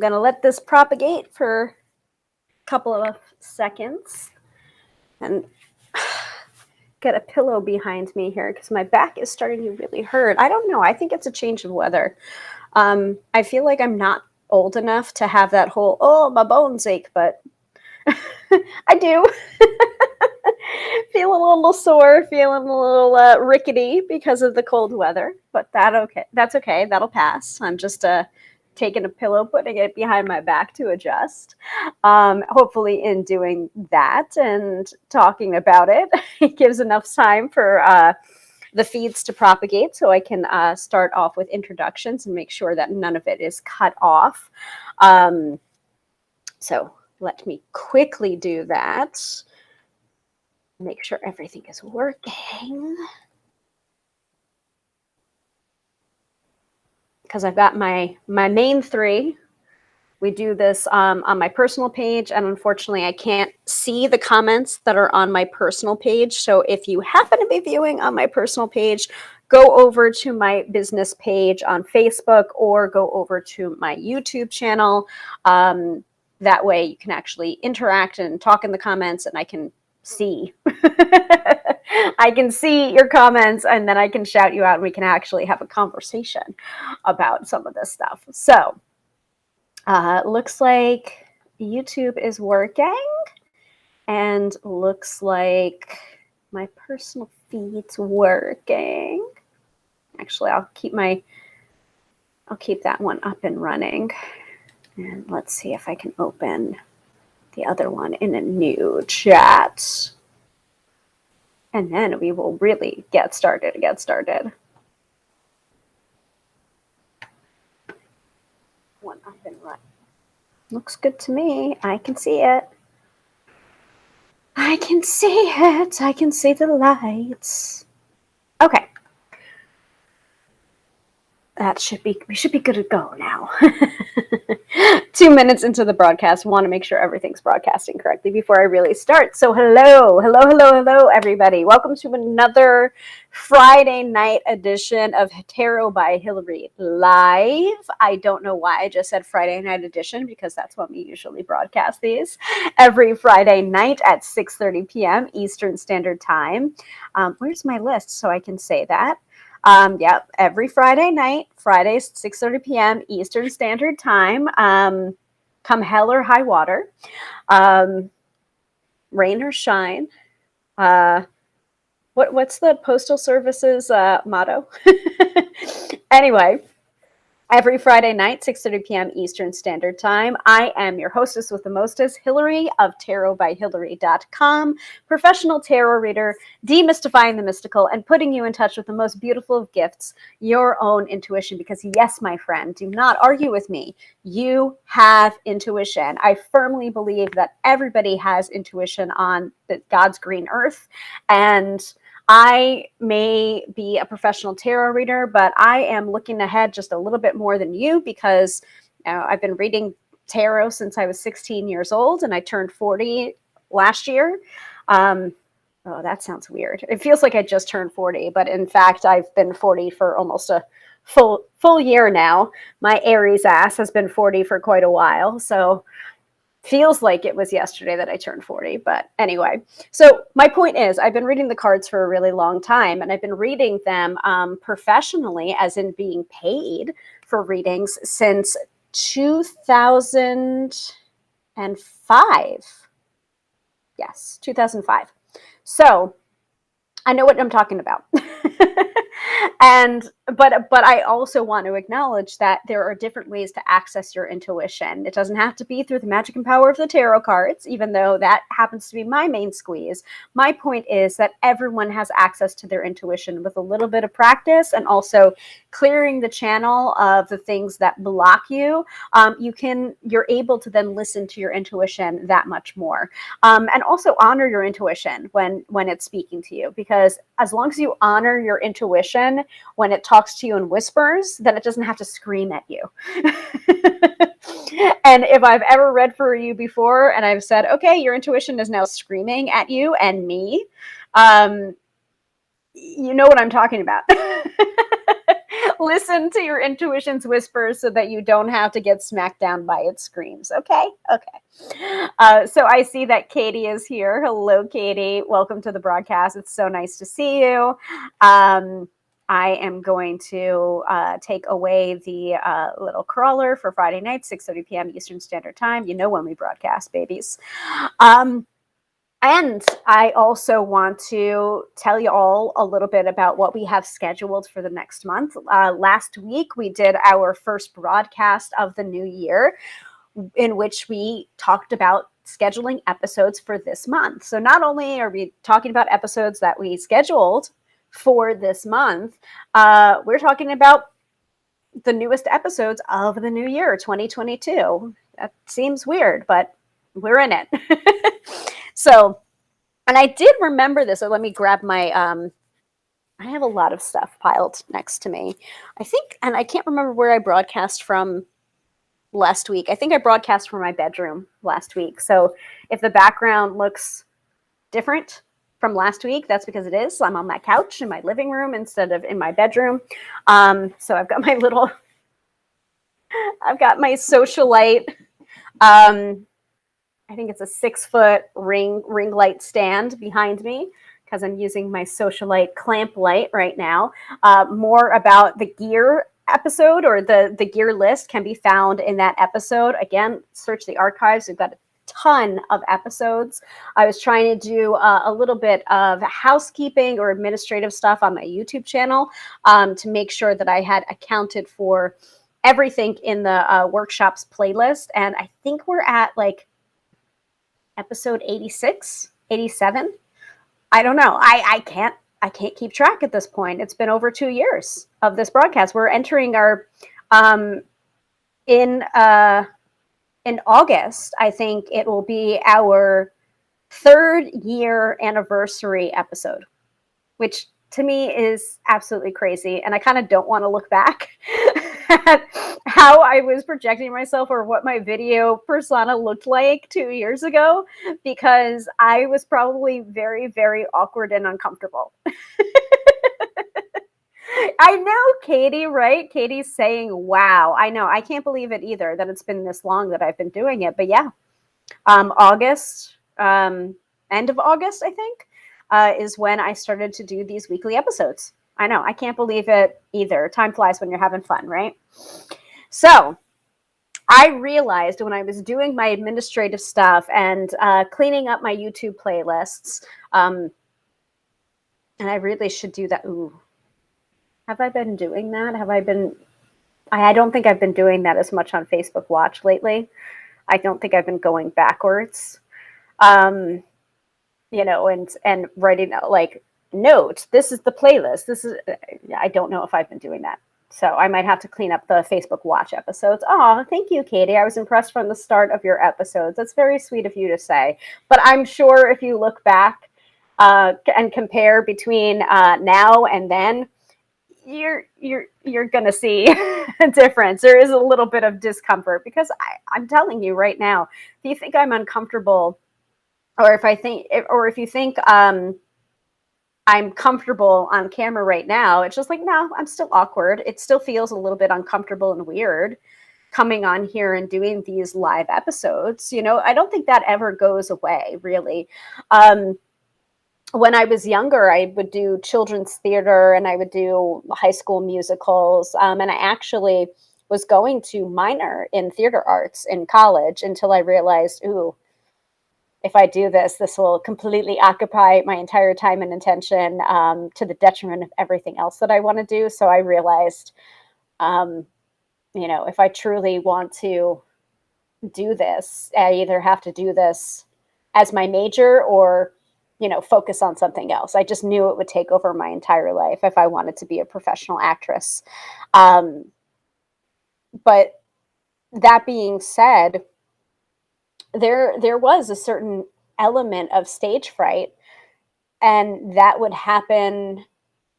I'm going to let this propagate for a couple of seconds and get a pillow behind me here because my back is starting to really hurt. I don't know. I think it's a change of weather. I feel like I'm not old enough to have that whole, oh, my bones ache, but I do. Feeling a little sore, feeling a little rickety because of the cold weather, but that's okay. That'll pass. I'm just taking a pillow, putting it behind my back to adjust. Hopefully in doing that and talking about it, it gives enough time for the feeds to propagate so I can start off with introductions and make sure that none of it is cut off. So let me quickly do that. Make sure everything is working. Because I've got my main three. We do this on my personal page, and unfortunately I can't see the comments that are on my personal page. So if you happen to be viewing on my personal page, go over to my business page on Facebook or go over to my YouTube channel. That way you can actually interact and talk in the comments, and I can see. I can see your comments, and then I can shout you out, and we can actually have a conversation about some of this stuff. So looks like YouTube is working, and looks like my personal feed's working. Actually, I'll keep that one up and running, and let's see if I can open the other one in a new chat. And then we will really get started. One up and running. Looks good to me. I can see it. I can see it. I can see the lights. Okay. We should be good to go now. 2 minutes into the broadcast, want to make sure everything's broadcasting correctly before I really start. So hello, everybody. Welcome to another Friday night edition of Tarot by Hillary Live. I don't know why I just said Friday night edition, because that's when we usually broadcast these. Every Friday night at 6:30 p.m. Eastern Standard Time. Where's my list so I can say that? Every Friday night, Fridays, 6:30 p.m. Eastern Standard Time, come hell or high water, rain or shine. What's the Postal Service's motto? Anyway, every Friday night, 6:30 p.m. Eastern Standard Time. I am your hostess with the mostest, Hillary of tarotbyhillary.com, professional tarot reader, demystifying the mystical and putting you in touch with the most beautiful of gifts, your own intuition. Because yes, my friend, do not argue with me. You have intuition. I firmly believe that everybody has intuition on God's green earth, and I may be a professional tarot reader, but I am looking ahead just a little bit more than you, because I've been reading tarot since I was 16 years old, and I turned 40 last year. Oh, that sounds weird. It feels like I just turned 40, but in fact, I've been 40 for almost a full year now. My Aries ass has been 40 for quite a while, so feels like it was yesterday that I turned 40, but anyway. So my point is, I've been reading the cards for a really long time, and I've been reading them professionally, as in being paid for readings, since 2005. Yes, 2005. So I know what I'm talking about. But I also want to acknowledge that there are different ways to access your intuition. It doesn't have to be through the magic and power of the tarot cards, even though that happens to be my main squeeze. My point is that everyone has access to their intuition with a little bit of practice, and also clearing the channel of the things that block you. You're able to then listen to your intuition that much more, and also honor your intuition when it's speaking to you, because as long as you honor your intuition when it talks to you in whispers, then it doesn't have to scream at you. And if I've ever read for you before and I've said, okay, your intuition is now screaming at you and me, you know what I'm talking about. Listen to your intuition's whispers so that you don't have to get smacked down by its screams. Okay? Okay. So I see that Katie is here. Hello, Katie. Welcome to the broadcast. It's so nice to see you. I am going to take away the little crawler for Friday night, 6:30 p.m. Eastern Standard Time. You know when we broadcast, babies. And I also want to tell you all a little bit about what we have scheduled for the next month. Last week, we did our first broadcast of the new year, in which we talked about scheduling episodes for this month. So not only are we talking about episodes that we scheduled for this month, we're talking about the newest episodes of the new year, 2022. That seems weird, but we're in it. So, and I did remember this. So let me grab my, I have a lot of stuff piled next to me. I think, and I can't remember where I broadcast from last week. I think I broadcast from my bedroom last week. So if the background looks different from last week, that's because it is. I'm on my couch in my living room instead of in my bedroom. So I've got my little, I've got my socialite, I think it's a 6-foot ring light stand behind me because I'm using my socialite clamp light right now. More about the gear episode or the gear list can be found in that episode. Again, search the archives. We've got a ton of episodes. I was trying to do a little bit of housekeeping or administrative stuff on my YouTube channel to make sure that I had accounted for everything in the workshops playlist. And I think we're at like episode 86, 87. I don't know. I can't keep track at this point. It's been over 2 years of this broadcast. We're entering our in August, I think it will be our 3rd year anniversary episode, which to me is absolutely crazy. And I kind of don't want to look back at how I was projecting myself or what my video persona looked like 2 years ago, because I was probably very, very awkward and uncomfortable. I know, Katie, right? Katie's saying, wow. I know. I can't believe it either that it's been this long that I've been doing it. But yeah, August, end of August, I think, is when I started to do these weekly episodes. I know. I can't believe it either. Time flies when you're having fun, right? So I realized when I was doing my administrative stuff and cleaning up my YouTube playlists, and I really should do that. Ooh. Have I been doing that? I don't think I've been doing that as much on Facebook Watch lately. I don't think I've been going backwards. You know, and writing like, note, this is the playlist. I don't know if I've been doing that. So I might have to clean up the Facebook Watch episodes. Oh, thank you, Katie. I was impressed from the start of your episodes. That's very sweet of you to say. But I'm sure if you look back and compare between now and then, you're gonna see a difference. There is a little bit of discomfort because I'm telling you right now, if you think I'm uncomfortable, or if you think I'm comfortable on camera right now, it's just like, no, I'm still awkward. It still feels a little bit uncomfortable and weird coming on here and doing these live episodes. You know, I don't think that ever goes away, really. When I was younger, I would do children's theater and I would do high school musicals. And I actually was going to minor in theater arts in college until I realized, ooh, if I do this, this will completely occupy my entire time and attention to the detriment of everything else that I want to do. So I realized, you know, if I truly want to do this, I either have to do this as my major or, you know, focus on something else. I just knew it would take over my entire life if I wanted to be a professional actress. But that being said, there was a certain element of stage fright, and that would happen,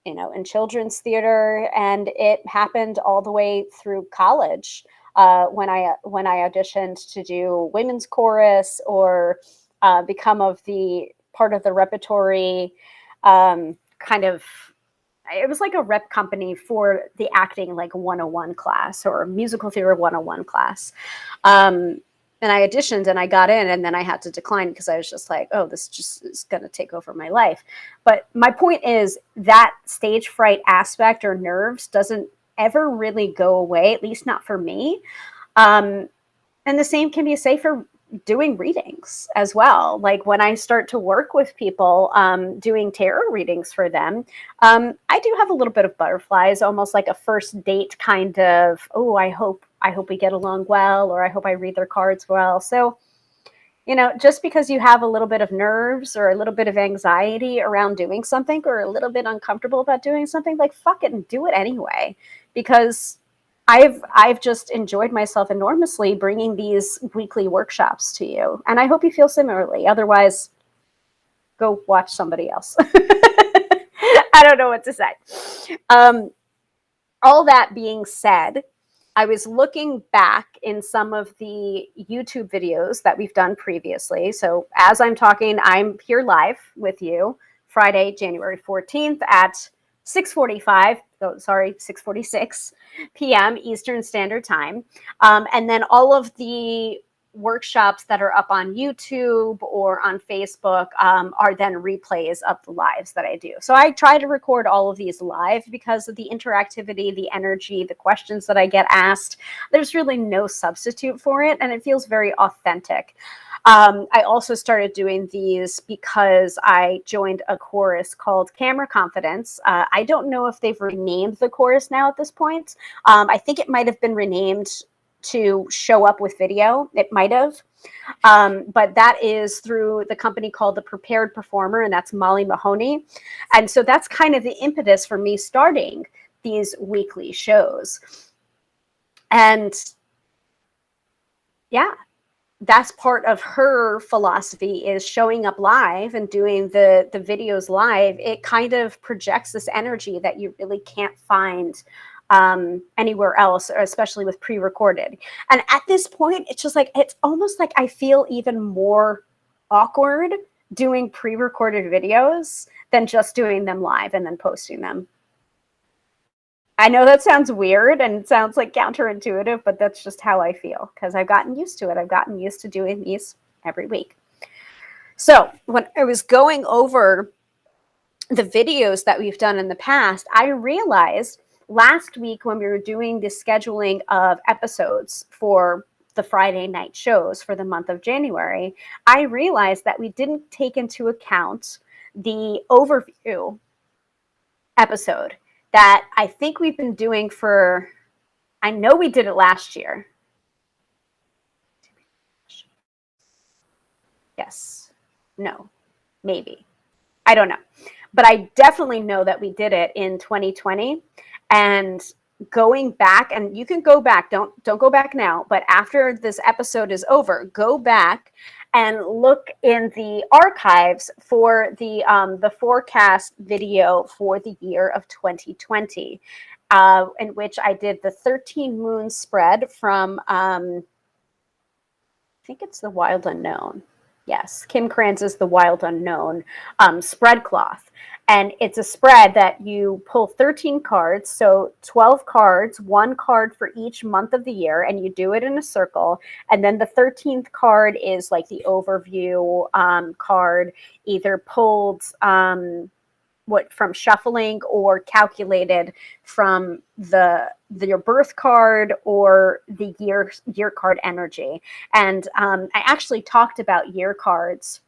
you know, in children's theater, and it happened all the way through college when I auditioned to do women's chorus or become of the part of the repertory kind of it was like a rep company for the acting like 101 class or musical theater 101 class. And I auditioned and I got in, and then I had to decline because I was just like, oh, this just is going to take over my life. But my point is that stage fright aspect or nerves doesn't ever really go away, at least not for me. And the same can be said for doing readings as well. Like when I start to work with people doing tarot readings for them, I do have a little bit of butterflies, almost like a first date kind of, oh, I hope we get along well, or I hope I read their cards well. So, you know, just because you have a little bit of nerves or a little bit of anxiety around doing something or a little bit uncomfortable about doing something, like fuck it and do it anyway. Because I've just enjoyed myself enormously bringing these weekly workshops to you. And I hope you feel similarly. Otherwise, go watch somebody else. I don't know what to say. All that being said, I was looking back in some of the YouTube videos that we've done previously. So as I'm talking, I'm here live with you Friday, January 14th at 6:46 p.m. Eastern Standard Time. And then all of the workshops that are up on YouTube or on Facebook are then replays of the lives that I do. So I try to record all of these live because of the interactivity, the energy, the questions that I get asked. There's really no substitute for it, and it feels very authentic. I also started doing these because I joined a chorus called Camera Confidence. I don't know if they've renamed the chorus now at this point. I think it might have been renamed to Show Up with Video. It might have. But that is through the company called The Prepared Performer, and that's Molly Mahoney. And so that's kind of the impetus for me starting these weekly shows. And yeah, that's part of her philosophy, is showing up live and doing the videos live. It kind of projects this energy that you really can't find anywhere else, especially with pre-recorded. And at this point, it's just like, it's almost like I feel even more awkward doing pre-recorded videos than just doing them live and then posting them. I know that sounds weird and sounds like counterintuitive, but that's just how I feel because I've gotten used to it. I've gotten used to doing these every week. So when I was going over the videos that we've done in the past, I realized last week when we were doing the scheduling of episodes for the Friday night shows for the month of January, I realized that we didn't take into account the overview episode that I think we've been doing for, I know we did it last year. Yes. No. Maybe. I don't know. But I definitely know that we did it in 2020. And going back, and you can go back, don't go back now, but after this episode is over, go back and look in the archives for the forecast video for the year of 2020, in which I did the 13 moon spread from, I think it's the Wild Unknown. Yes, Kim Kranz's The Wild Unknown spread cloth. And it's a spread that you pull 13 cards, so 12 cards, one card for each month of the year, and you do it in a circle. And then the 13th card is like the overview card, either pulled from shuffling or calculated from your birth card or the year card energy. And I actually talked about year cards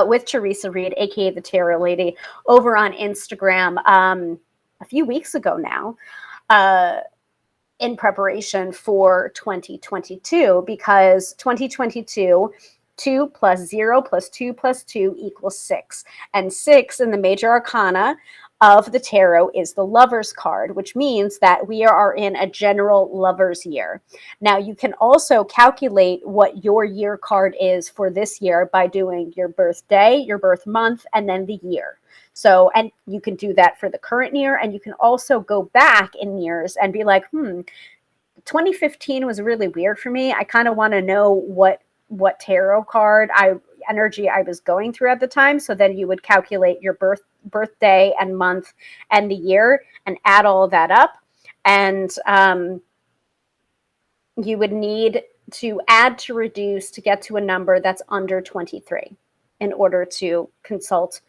with Theresa Reed, aka the Tarot Lady, over on Instagram a few weeks ago now, in preparation for 2022, because 2022, 2 plus 0 plus 2 plus 2 equals 6. And 6 in the major arcana of the tarot is the Lover's card, which means that we are in a general Lover's year. Now, you can also calculate what your year card is for this year by doing your birthday, your birth month, and then the year. So, and you can do that for the current year, and you can also go back in years and be like, 2015 was really weird for me. I kind of want to know what tarot card energy I was going through at the time. So then you would calculate your birth birthday and month and the year and add all of that up. And you would need to add to reduce to get to a number that's under 23 in order to consult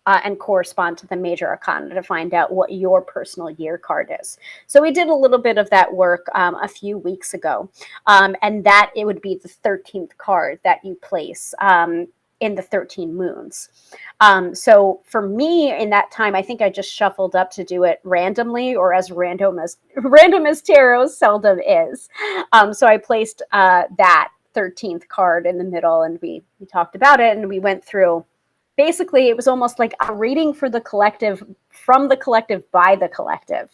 and correspond to the major arcana to find out what your personal year card is. So we did a little bit of that work a few weeks ago, and that it would be the 13th card that you place in the 13 moons. So for me in that time, I think I just shuffled up to do it randomly, or as random as tarot seldom is. So I placed that 13th card in the middle, and we talked about it, and we went through. Basically, it was almost like a reading for the collective, from the collective, by the collective,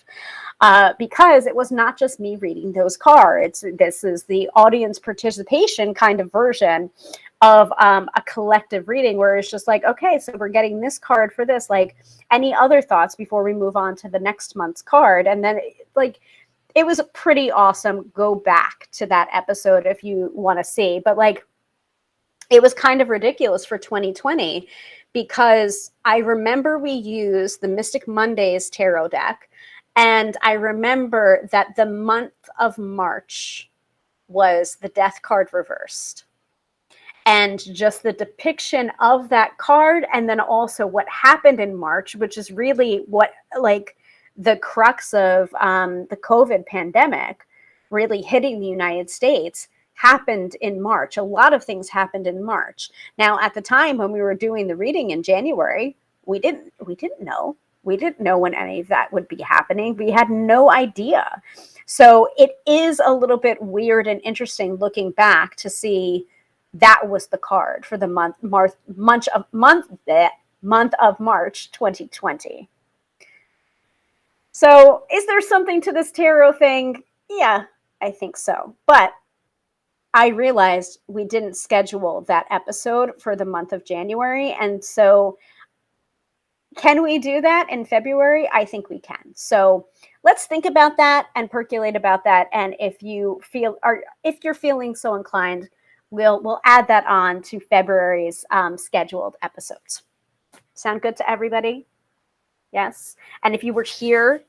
because it was not just me reading those cards. This is the audience participation kind of version of a collective reading, where it's just like, okay, so we're getting this card for this. Like, any other thoughts before we move on to the next month's card? And then, like, it was pretty awesome. Go back to that episode if you want to see. But, like, it was kind of ridiculous for 2020, because I remember we used the Mystic Mondays tarot deck, and I remember that the month of March was the Death card reversed. And just the depiction of that card, and then also what happened in March, which is really what, like, the crux of the COVID pandemic really hitting the United States, happened in March. A lot of things happened in March. Now, at the time when we were doing the reading in January, we didn't know. We didn't know when any of that would be happening. We had no idea. So it is a little bit weird and interesting looking back to see that was the card for the month of March 2020. So is there something to this tarot thing? Yeah, I think so. But I realized we didn't schedule that episode for the month of January. And so can we do that in February? I think we can. So let's think about that and percolate about that. And if you're feeling so inclined, we'll add that on to February's scheduled episodes. Sound good to everybody? Yes. And if you were here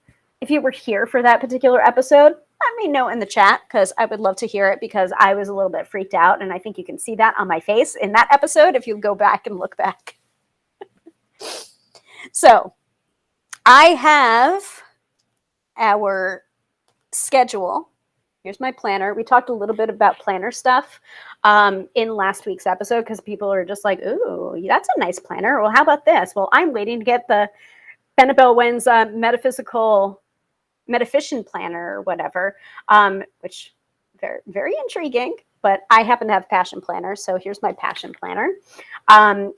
for that particular episode, let me know in the chat, because I would love to hear it, because I was a little bit freaked out, and I think you can see that on my face in that episode if you go back and look back. So I have our schedule. Here's my planner. We talked a little bit about planner stuff in last week's episode, because people are just like, ooh, that's a nice planner. Well, how about this? Well, I'm waiting to get the Bennabelle Wen's Metaphysian planner or whatever, which very, very intriguing. But I happen to have Passion Planner, so here's my Passion Planner.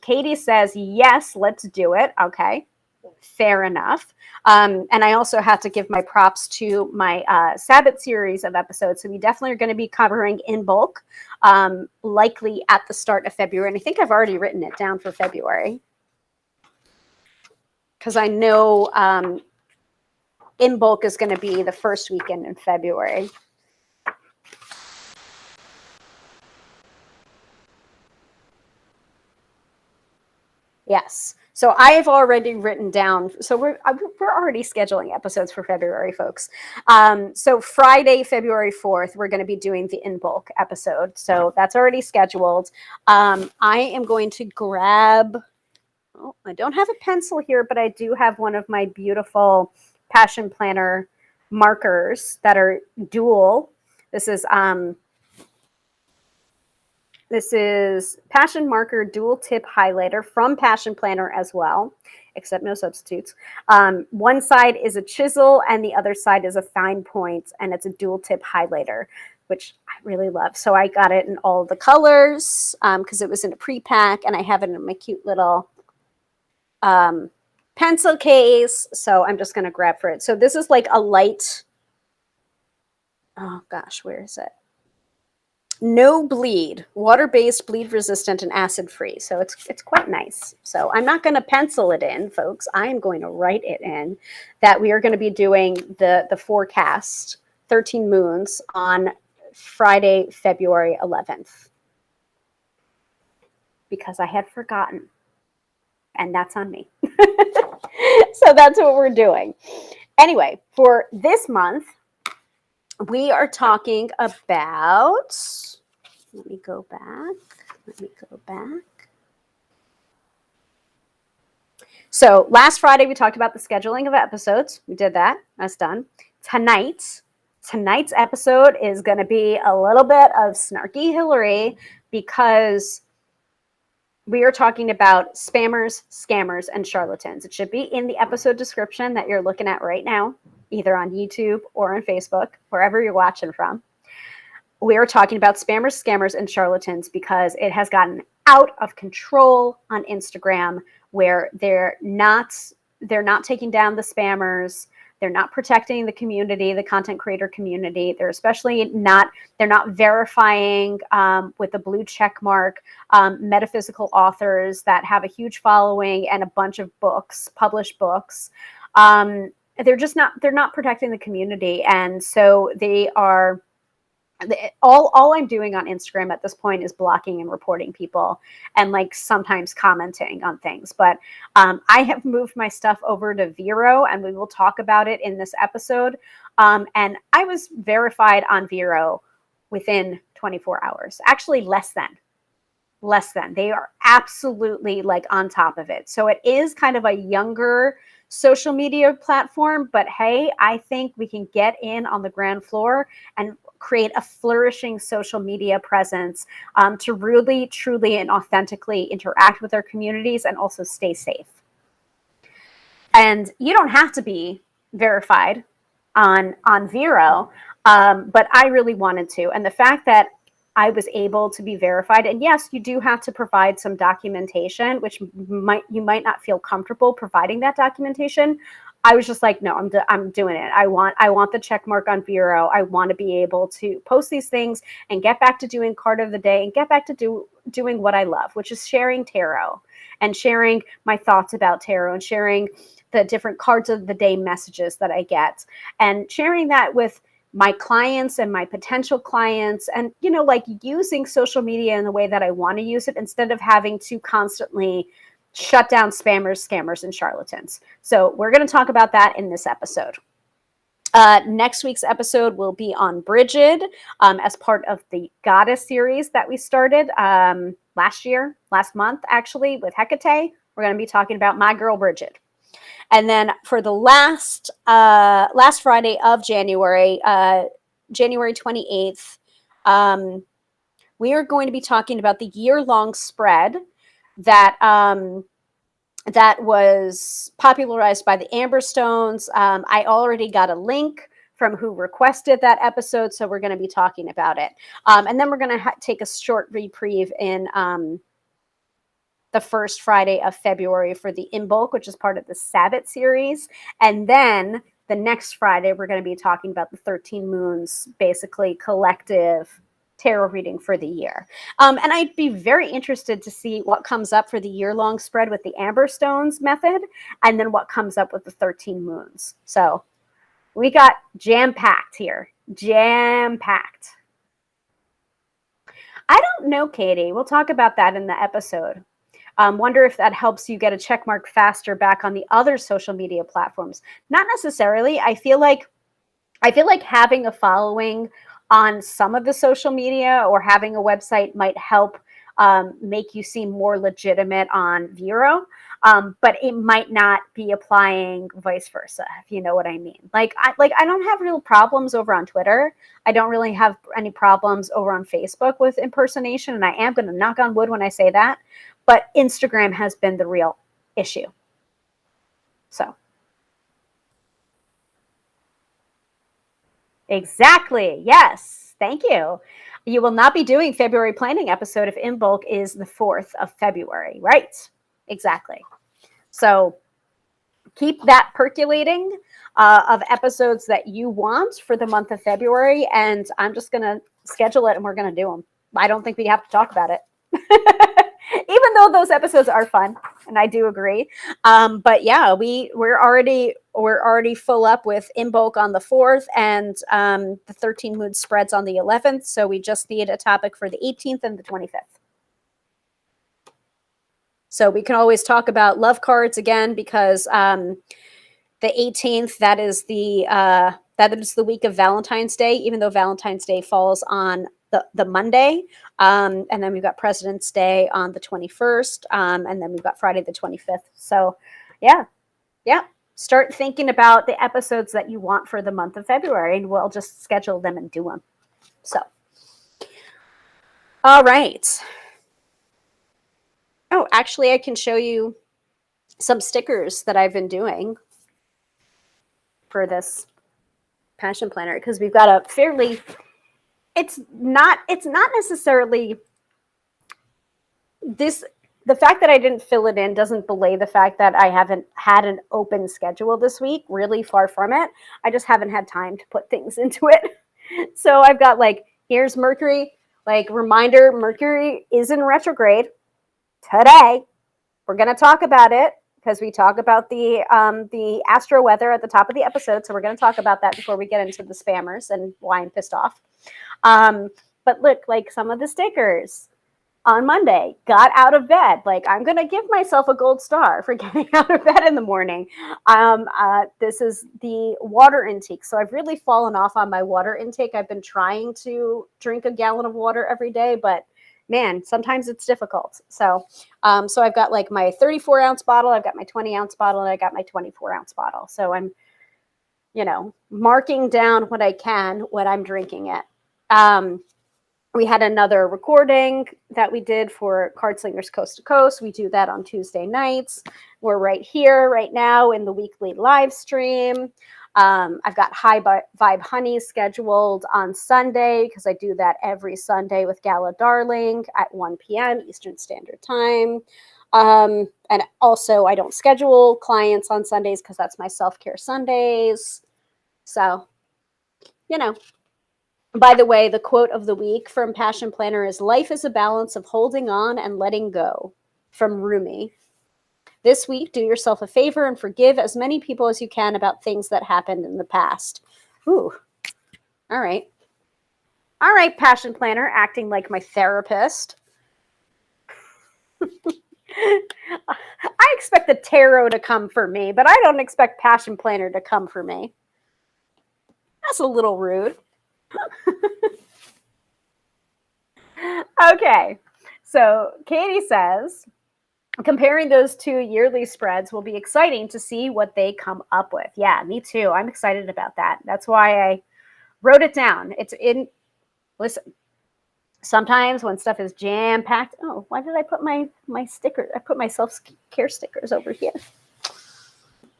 Katie says, yes, let's do it. Okay, fair enough. And I also have to give my props to my Sabbath series of episodes. So we definitely are going to be covering in bulk, likely at the start of February. And I think I've already written it down for February, because I know in bulk is going to be the first weekend in February. Yes. So I have already written down. So we're already scheduling episodes for February, folks. So Friday, February 4th, we're going to be doing the in bulk episode. So that's already scheduled. I am going to grab. Oh, I don't have a pencil here, but I do have one of my beautiful Passion Planner markers that are dual. This is Passion Marker Dual Tip Highlighter from Passion Planner as well, except no substitutes. One side is a chisel and the other side is a fine point, and it's a dual tip highlighter, which I really love. So I got it in all the colors because it was in a pre-pack, and I have it in my cute little pencil case. So I'm just going to grab for it. So this is like a light, oh gosh, where is it? No bleed, water-based, bleed-resistant, and acid-free. So it's quite nice. So I'm not going to pencil it in, folks. I am going to write it in that we are going to be doing the forecast, 13 moons, on Friday, February 11th. Because I had forgotten. and that's on me. So that's what we're doing. Anyway, for this month, we are talking about, let me go back. So last Friday, we talked about the scheduling of episodes. We did that. That's done. Tonight's episode is going to be a little bit of snarky Hillary because we are talking about spammers, scammers, and charlatans. It should be in the episode description that you're looking at right now, either on YouTube or on Facebook, wherever you're watching from. We are talking about spammers, scammers, and charlatans because it has gotten out of control on Instagram, where they're not taking down the spammers. They're not protecting the community, the content creator community. They're not verifying with the blue check mark metaphysical authors that have a huge following and a bunch of books, published books. They're not protecting the community. And so they are, all I'm doing on Instagram at this point is blocking and reporting people and like sometimes commenting on things. But I have moved my stuff over to Vero, and we will talk about it in this episode. And I was verified on Vero within 24 hours, actually less than. They are absolutely like on top of it. So it is kind of a younger social media platform, but hey, I think we can get in on the ground floor and create a flourishing social media presence to really, truly, and authentically interact with our communities and also stay safe. And you don't have to be verified on Vero, but I really wanted to. And the fact that I was able to be verified, and yes, you do have to provide some documentation, which you might not feel comfortable providing that documentation. I was just like, no, I'm doing it. I want the check mark on Vero. I want to be able to post these things and get back to doing card of the day and get back to doing what I love, which is sharing tarot and sharing my thoughts about tarot and sharing the different cards of the day messages that I get and sharing that with my clients and my potential clients, and, you know, like using social media in the way that I want to use it instead of having to constantly shut down spammers, scammers, and charlatans. So we're going to talk about that in this episode. Next week's episode will be on Bridget as part of the Goddess series that we started last month, actually, with Hecate. We're going to be talking about my girl, Bridget. And then for the last Friday of January, January 28th, we are going to be talking about the year-long spread that was popularized by the Amber Stones. I already got a link from who requested that episode, so we're going to be talking about it. And then we're going to take a short reprieve in the first Friday of February for the In Bulk, which is part of the Sabbath series. And then the next Friday, we're going to be talking about the 13 Moons, basically collective tarot reading for the year. And I'd be very interested to see what comes up for the year-long spread with the Amber Stones method, and then what comes up with the 13 Moons. So we got jam-packed here. Jam-packed. I don't know, Katie. We'll talk about that in the episode. Wonder if that helps you get a check mark faster back on the other social media platforms. Not necessarily. I feel like having a following on some of the social media or having a website might help make you seem more legitimate on Vero, but it might not be applying vice versa, if you know what I mean. Like I don't have real problems over on Twitter. I don't really have any problems over on Facebook with impersonation, and I am going to knock on wood when I say that. But Instagram has been the real issue. So. Exactly. Yes. Thank you. You will not be doing February planning episode if In Bulk is the 4th of February. Right. Exactly. So keep that percolating of episodes that you want for the month of February. And I'm just going to schedule it and we're going to do them. I don't think we have to talk about it. Even though those episodes are fun, and I do agree. But yeah, we're already full up with In Bulk on the 4th and the 13 Mood spreads on the 11th. So we just need a topic for the 18th and the 25th. So we can always talk about love cards again, because the 18th, that is the week of Valentine's Day, even though Valentine's Day falls on the Monday. And then we've got President's Day on the 21st. And then we've got Friday the 25th. So yeah. Start thinking about the episodes that you want for the month of February, and we'll just schedule them and do them. So, all right. Oh, actually, I can show you some stickers that I've been doing for this passion planner, because we've got a fairly, it's not necessarily this. The fact that I didn't fill it in doesn't belay the fact that I haven't had an open schedule this week. Really far from it. I just haven't had time to put things into it. So I've got like, here's Mercury, like reminder, Mercury is in retrograde today. We're going to talk about it because we talk about the Astro-weather at the top of the episode. So we're going to talk about that before we get into the spammers and why I'm pissed off. But look, like some of the stickers. On Monday, got out of bed. Like, I'm going to give myself a gold star for getting out of bed in the morning. This is the water intake. So I've really fallen off on my water intake. I've been trying to drink a gallon of water every day, but man, sometimes it's difficult. So I've got like my 34-ounce bottle, I've got my 20-ounce bottle, and I got my 24-ounce bottle. So I'm, marking down what I can when I'm drinking it. We had another recording that we did for Card Slingers Coast to Coast. We do that on Tuesday nights. We're right here, right now, in the weekly live stream. I've got High Vibe Honey scheduled on Sunday, because I do that every Sunday with Gala Darling at 1 p.m. Eastern Standard Time. And also, I don't schedule clients on Sundays because that's my self-care Sundays. So, By the way, the quote of the week from Passion Planner is, "Life is a balance of holding on and letting go," from Rumi. This week, do yourself a favor and forgive as many people as you can about things that happened in the past. Ooh. All right. All right, Passion Planner, acting like my therapist. I expect the tarot to come for me, but I don't expect Passion Planner to come for me. That's a little rude. Okay, so Katie says, comparing those two yearly spreads will be exciting to see what they come up with. Yeah, me too. I'm excited about that. That's why I wrote it down. Listen, sometimes when stuff is jam-packed, oh, why did I put my sticker? I put my self-care stickers over here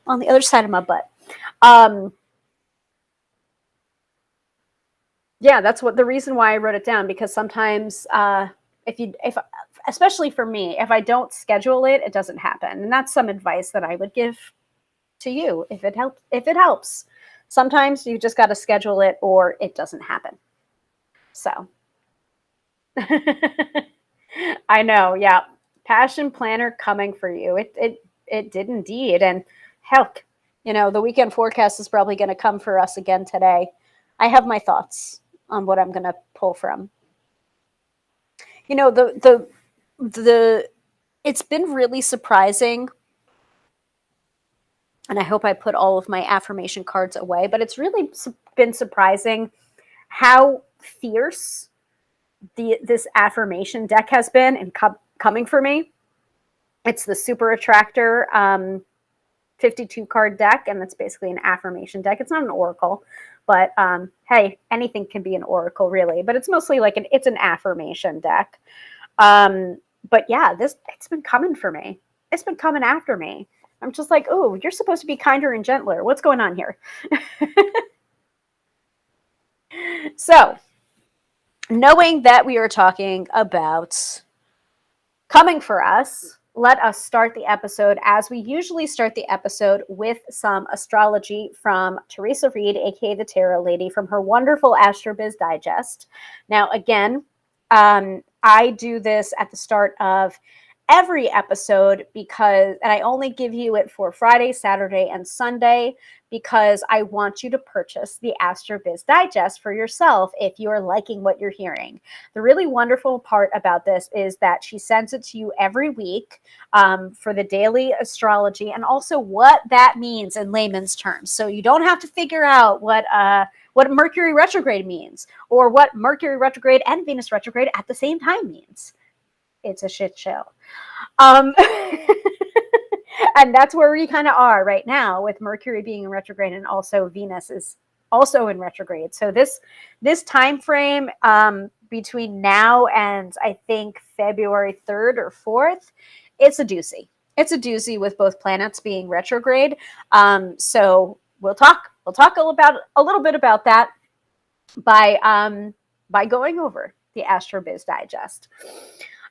on the other side of my butt. Yeah, that's the reason why I wrote it down, because sometimes if especially for me, if I don't schedule it, it doesn't happen. And that's some advice that I would give to you if it helps. Sometimes you just got to schedule it or it doesn't happen. So I know, yeah. Passion Planner coming for you. It did indeed. And heck, the weekend forecast is probably going to come for us again today. I have my thoughts on what I'm going to pull from. It's been really surprising, and I hope I put all of my affirmation cards away, but it's really been surprising how fierce this affirmation deck has been and coming for me. It's the Super Attractor 52 card deck, and it's basically an affirmation deck. It's not an oracle, but hey, anything can be an oracle, really. But it's mostly like it's an affirmation deck. But yeah, it's been coming for me. It's been coming after me. I'm just like, oh, you're supposed to be kinder and gentler. What's going on here? So, knowing that we are talking about coming for us, let us start the episode as we usually start the episode, with some astrology from Theresa Reed, aka the Tarot Lady, from her wonderful Astro-Biz digest. Now, again, I do this at the start of every episode because, and I only give you it for Friday, Saturday, and Sunday because I want you to purchase the Astro-Biz Digest for yourself if you are liking what you're hearing. The really wonderful part about this is that she sends it to you every week for the daily astrology and also what that means in layman's terms. So you don't have to figure out what Mercury retrograde means or what Mercury retrograde and Venus retrograde at the same time means. It's a shit show. And that's where we kind of are right now with Mercury being in retrograde and also Venus is also in retrograde. So this time frame between now and I think February 3rd or 4th, it's a doozy. It's a doozy with both planets being retrograde. So we'll talk a little bit about that by going over the Astro-Biz Digest.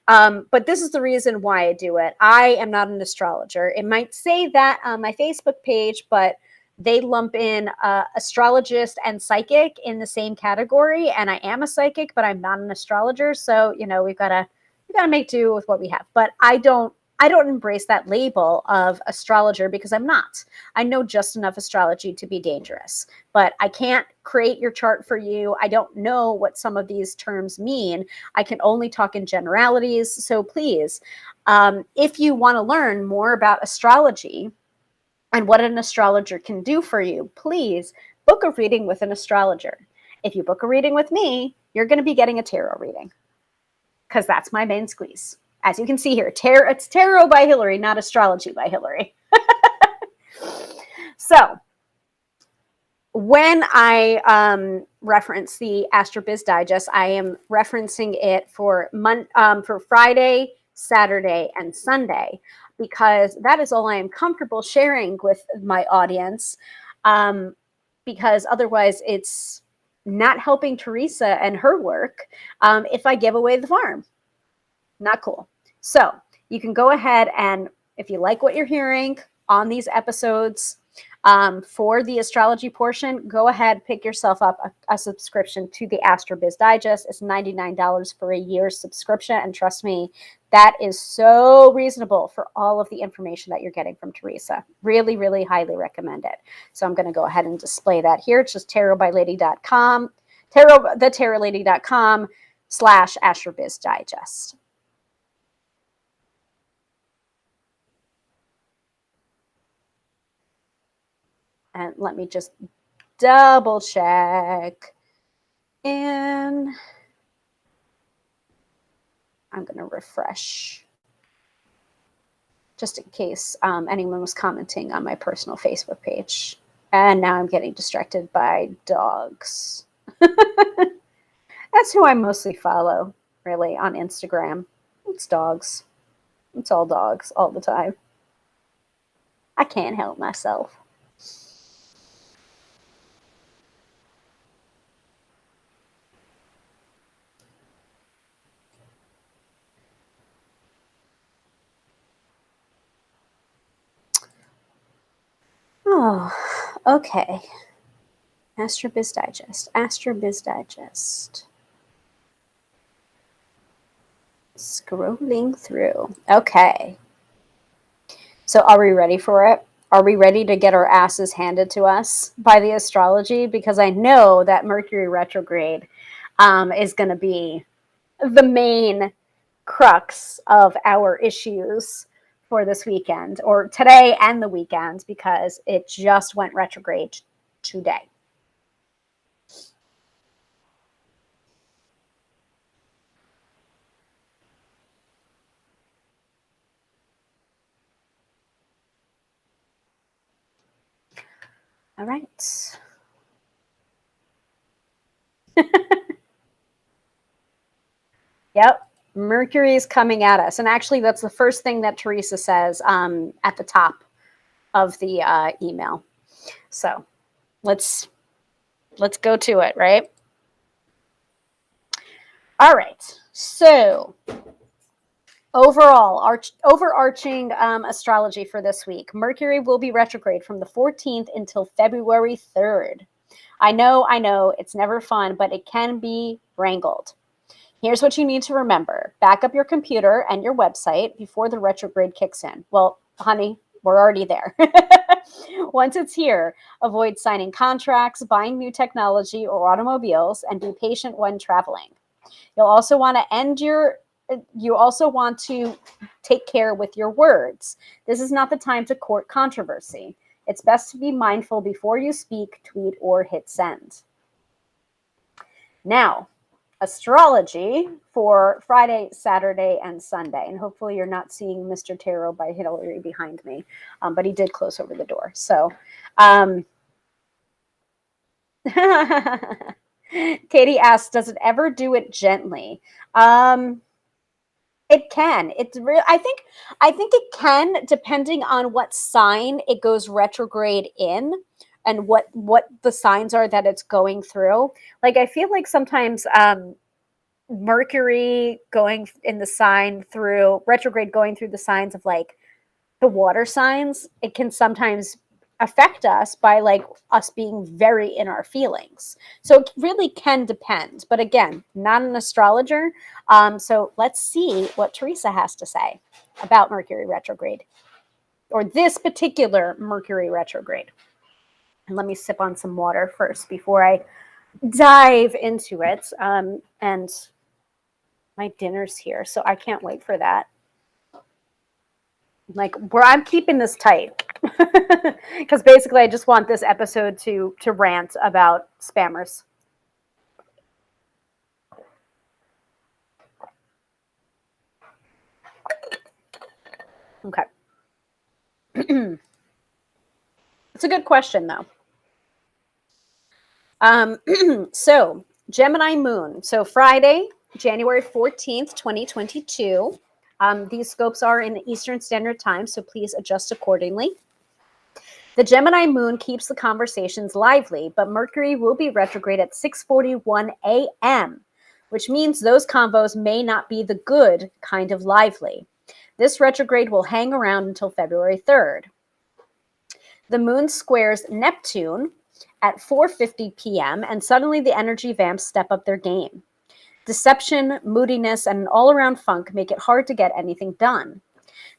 But this is the reason why I do it. I am not an astrologer. It might say that on my Facebook page, but they lump in astrologist and psychic in the same category. And I am a psychic, but I'm not an astrologer. So, we've got to make do with what we have. But I don't embrace that label of astrologer because I'm not. I know just enough astrology to be dangerous, but I can't create your chart for you. I don't know what some of these terms mean. I can only talk in generalities. So please, if you want to learn more about astrology and what an astrologer can do for you, please book a reading with an astrologer. If you book a reading with me, you're going to be getting a tarot reading because that's my main squeeze. As you can see here, it's Tarot by Hillary, not Astrology by Hillary. So when I reference the Astro-Biz Digest, I am referencing it for Friday, Saturday, and Sunday because that is all I am comfortable sharing with my audience because otherwise it's not helping Theresa and her work if I give away the farm. Not cool. So you can go ahead and if you like what you're hearing on these episodes for the astrology portion, go ahead, pick yourself up a subscription to the Astro-Biz Digest. It's $99 for a year's subscription. And trust me, that is so reasonable for all of the information that you're getting from Theresa. Really, really highly recommend it. So I'm going to go ahead and display that here. It's just tarotlady.com, thetarolady.com/Astro-Biz Digest. And let me just double check. And I'm going to refresh just in case anyone was commenting on my personal Facebook page. And now I'm getting distracted by dogs. That's who I mostly follow, really, on Instagram. It's dogs. It's all dogs all the time. I can't help myself. Oh, okay. Astro-Biz Digest. Astro-Biz Digest. Scrolling through. Okay. So are we ready for it? Are we ready to get our asses handed to us by the astrology? Because I know that Mercury retrograde is going to be the main crux of our issues for this weekend, or today and the weekend, because it just went retrograde today. All right. Yep. Mercury is coming at us. And actually, that's the first thing that Theresa says at the top of the email. So let's go to it, right? All right. So overall, overarching astrology for this week, Mercury will be retrograde from the 14th until February 3rd. I know, it's never fun, but it can be wrangled. Here's what you need to remember. Back up your computer and your website before the retrograde kicks in. Well, honey, we're already there. Once it's here, avoid signing contracts, buying new technology or automobiles, and be patient when traveling. You'll also want to take care with your words. This is not the time to court controversy. It's best to be mindful before you speak, tweet, or hit send. Now, astrology for Friday, Saturday, and Sunday. And hopefully you're not seeing Mr. Tarot by Hillary behind me, but he did close over the door. So, Katie asks, does it ever do it gently? It can. It's real. I think it can, depending on what sign it goes retrograde in, and what the signs are that it's going through. Like, I feel like sometimes Mercury going in the sign through retrograde, going through the signs of like the water signs, it can sometimes affect us by like us being very in our feelings. So it really can depend. But again, not an astrologer. So let's see what Theresa has to say about Mercury retrograde, or this particular Mercury retrograde. And let me sip on some water first before I dive into it. And my dinner's here, so I can't wait for that. Like, where I'm keeping this tight, because basically I just want this episode to rant about spammers. Okay. It's a good question, though. So Gemini moon. So Friday, January 14th, 2022. These scopes are in the Eastern Standard Time, so please adjust accordingly. The Gemini moon keeps the conversations lively, but Mercury will be retrograde at 6:41 a.m., which means those convos may not be the good kind of lively. This retrograde will hang around until February 3rd. The moon squares Neptune at 4:50 p.m., and suddenly the energy vamps step up their game. Deception, moodiness, and an all-around funk make it hard to get anything done.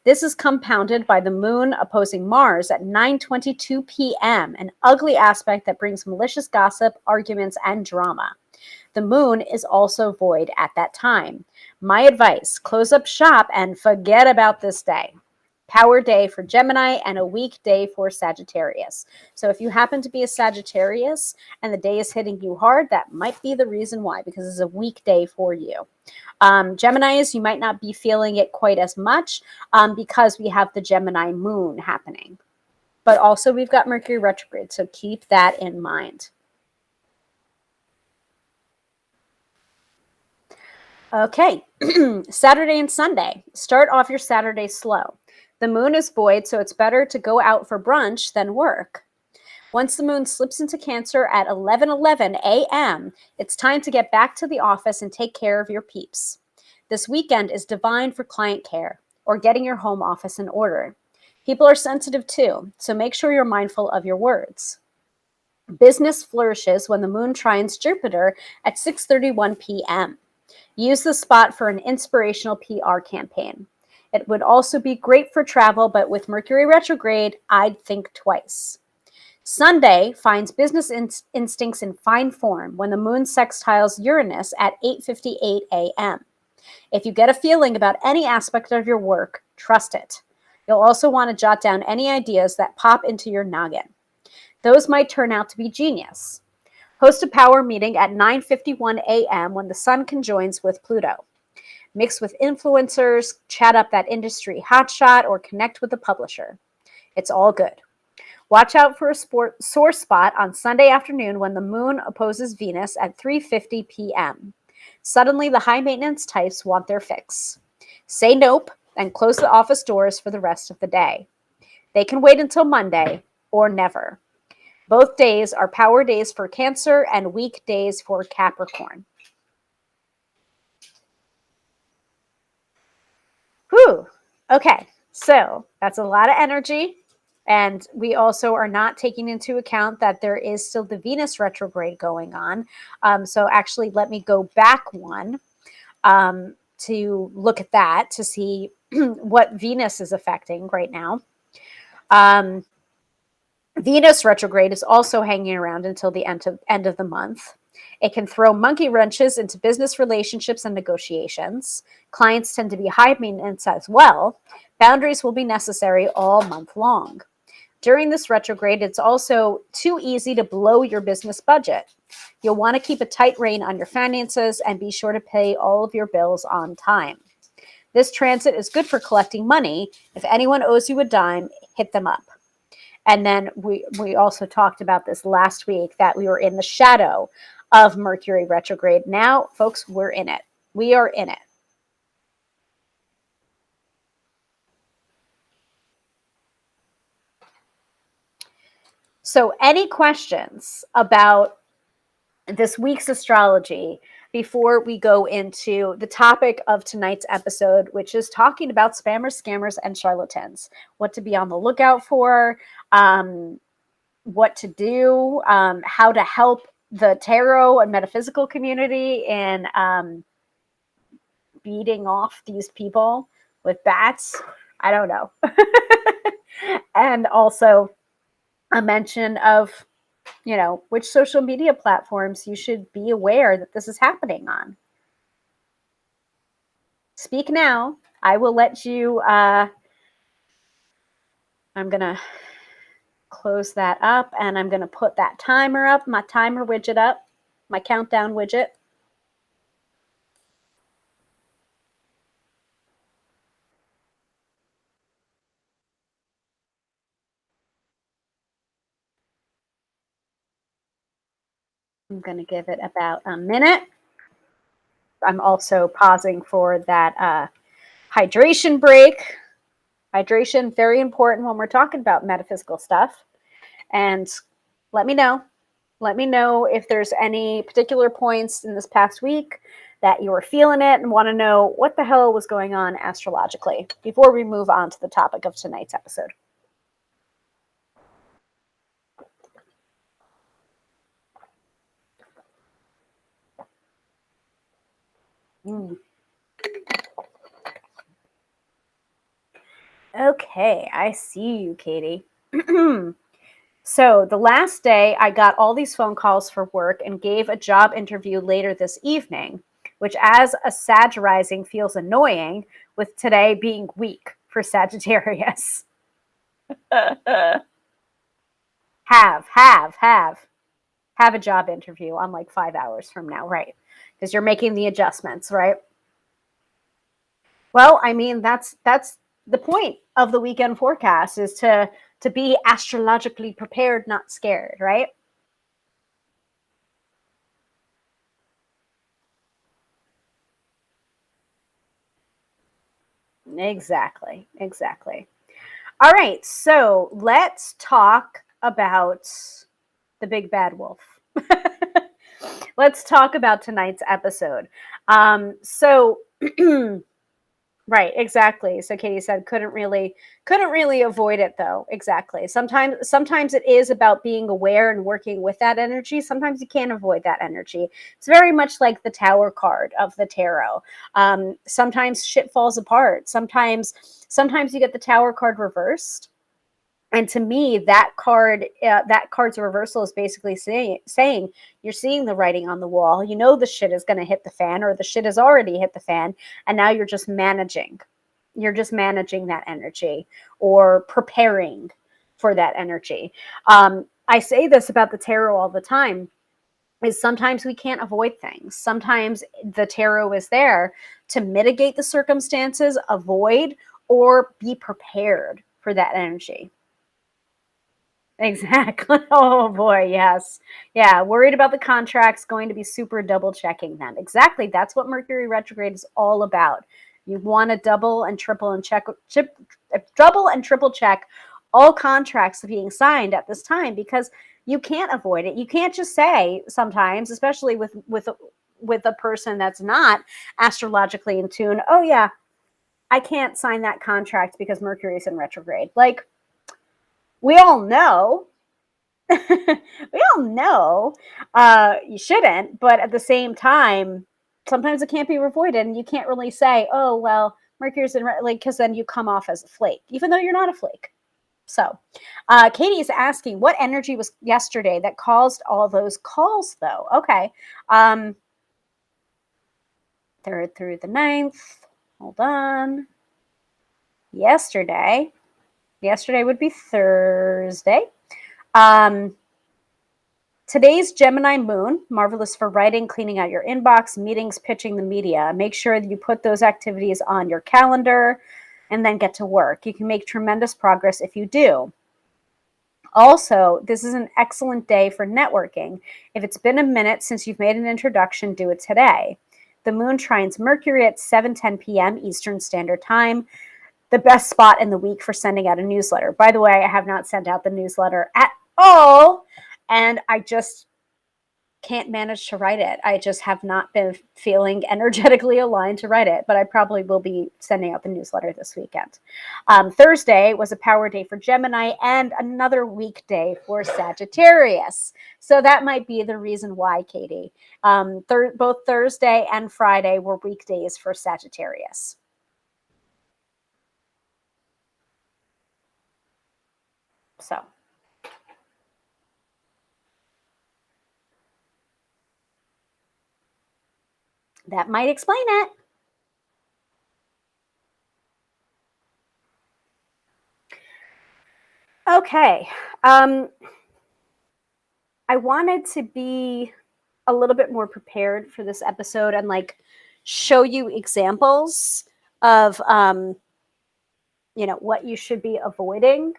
This is compounded by the moon opposing Mars at 9:22 p.m., an ugly aspect that brings malicious gossip, arguments, and drama. The moon is also void at that time. My advice, close up shop and forget about this day. Power day for Gemini and a weak day for Sagittarius. So if you happen to be a Sagittarius and the day is hitting you hard, that might be the reason why, because it's a weak day for you. Geminis, you might not be feeling it quite as much because we have the Gemini moon happening. But also we've got Mercury retrograde, so keep that in mind. Okay, Saturday and Sunday. Start off your Saturday slow. The moon is void, so it's better to go out for brunch than work. Once the moon slips into Cancer at 11:11 a.m., it's time to get back to the office and take care of your peeps. This weekend is divine for client care or getting your home office in order. People are sensitive too, so make sure you're mindful of your words. Business flourishes when the moon trines Jupiter at 6:31 p.m. Use the spot for an inspirational PR campaign. It would also be great for travel, but with Mercury retrograde, I'd think twice. Sunday finds business instincts in fine form when the moon sextiles Uranus at 8:58 a.m. If you get a feeling about any aspect of your work, trust it. You'll also want to jot down any ideas that pop into your noggin. Those might turn out to be genius. Host a power meeting at 9:51 a.m. when the sun conjoins with Pluto. Mix with influencers, chat up that industry hotshot, or connect with a publisher. It's all good. Watch out for a sore spot on Sunday afternoon when the moon opposes Venus at 3:50 p.m. Suddenly, the high-maintenance types want their fix. Say nope and close the office doors for the rest of the day. They can wait until Monday or never. Both days are power days for Cancer and weak days for Capricorn. Whew. Okay, so that's a lot of energy. And we also are not taking into account that there is still the Venus retrograde going on. So actually, let me go back one. to look at that to see what Venus is affecting right now. Venus retrograde is also hanging around until the end of the month. It can throw monkey wrenches into business relationships and negotiations. Clients tend to be high maintenance as well. Boundaries will be necessary all month long. During this retrograde, it's also too easy to blow your business budget. You'll want to keep a tight rein on your finances and be sure to pay all of your bills on time. This transit is good for collecting money. If anyone owes you a dime, hit them up. And then we also talked about this last week, that we were in the shadow of Mercury retrograde. Now, folks, we're in it. We are in it. So any questions about this week's astrology before we go into the topic of tonight's episode, which is talking about spammers, scammers, and charlatans, what to be on the lookout for, what to do, how to help the tarot and metaphysical community in beating off these people with bats? I don't know. And also a mention of, which social media platforms you should be aware that this is happening on. Speak now. I will let you, I'm going to close that up, and I'm going to put that timer up, my timer widget up, my countdown widget. I'm going to give it about a minute. I'm also pausing for that hydration break. Hydration, very important when we're talking about metaphysical stuff. And let me know. Let me know if there's any particular points in this past week that you were feeling it and want to know what the hell was going on astrologically before we move on to the topic of tonight's episode. Okay, I see you, Katie. So the last day, I got all these phone calls for work and gave a job interview later this evening, which as a Sag-rising feels annoying, with today being weak for Sagittarius. Have a job interview on like 5 hours from now, right? Because you're making the adjustments, right? Well, I mean, that's the point of the weekend forecast, is to be astrologically prepared, not scared, right? Exactly. All right, so let's talk about the big bad wolf. Let's talk about tonight's episode. Right, exactly. So Katie said couldn't really avoid it though. Exactly. Sometimes it is about being aware and working with that energy. Sometimes you can't avoid that energy. It's very much like the Tower card of the tarot. Sometimes shit falls apart. Sometimes you get the Tower card reversed. And to me, that card's reversal is basically saying you're seeing the writing on the wall. You know the shit is going to hit the fan, or the shit has already hit the fan, and now you're just managing. You're just managing that energy or preparing for that energy. I say this about the tarot all the time, is sometimes we can't avoid things. Sometimes the tarot is there to mitigate the circumstances, avoid, or be prepared for that energy. Exactly. Oh boy, yes. Yeah, worried about the contracts, going to be super double checking them. Exactly. That's what Mercury retrograde is all about. You want to double and triple check all contracts being signed at this time, because you can't avoid it. You can't just say sometimes, especially with a person that's not astrologically in tune, oh yeah, I can't sign that contract because Mercury is in retrograde. Like, we all know you shouldn't, but at the same time, sometimes it can't be avoided, and you can't really say, oh, well, Mercury's in, like, because then you come off as a flake, even though you're not a flake. So, Katie is asking, what energy was yesterday that caused all those calls, though? Okay. 3rd through the 9th. Hold on. Yesterday would be Thursday. Today's Gemini moon, marvelous for writing, cleaning out your inbox, meetings, pitching the media. Make sure that you put those activities on your calendar and then get to work. You can make tremendous progress if you do. Also, this is an excellent day for networking. If it's been a minute since you've made an introduction, do it today. The moon trines Mercury at 7:10 p.m. Eastern Standard Time, the best spot in the week for sending out a newsletter. By the way, I have not sent out the newsletter at all, and I just can't manage to write it. I just have not been feeling energetically aligned to write it, but I probably will be sending out the newsletter this weekend. Thursday was a power day for Gemini and another weekday for Sagittarius. So that might be the reason why, Katie. Both Thursday and Friday were weekdays for Sagittarius. So that might explain it. Okay. I wanted to be a little bit more prepared for this episode and like show you examples of what you should be avoiding,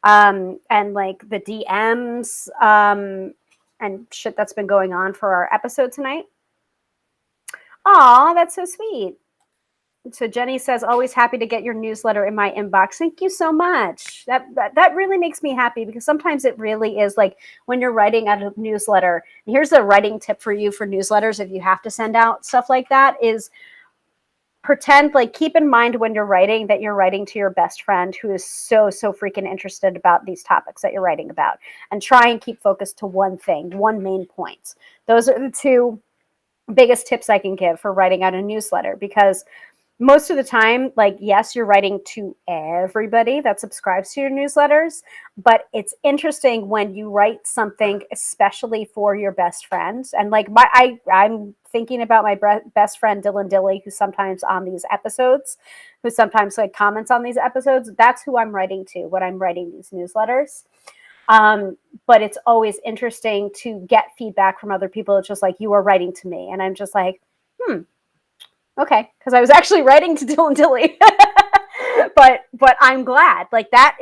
and like the DMs and shit that's been going on for our episode tonight. Aw, that's so sweet. So Jenny says, always happy to get your newsletter in my inbox. Thank you so much. That really makes me happy, because sometimes it really is like when you're writing out a newsletter. And here's a writing tip for you for newsletters, if you have to send out stuff like that, is pretend, like, keep in mind when you're writing that you're writing to your best friend who is so freaking interested about these topics that you're writing about, and try and keep focused to one thing, one main point. Those are the two biggest tips I can give for writing out a newsletter, because most of the time, like, yes, you're writing to everybody that subscribes to your newsletters, but it's interesting when you write something especially for your best friends. And like I'm thinking about my best friend Dylan Dilly, who's sometimes on these episodes, who sometimes like comments on these episodes. That's who I'm writing to when I'm writing these newsletters. But it's always interesting to get feedback from other people. It's just like, you are writing to me, and I'm just like, okay, because I was actually writing to Dylan Dilly. but I'm glad. Like, that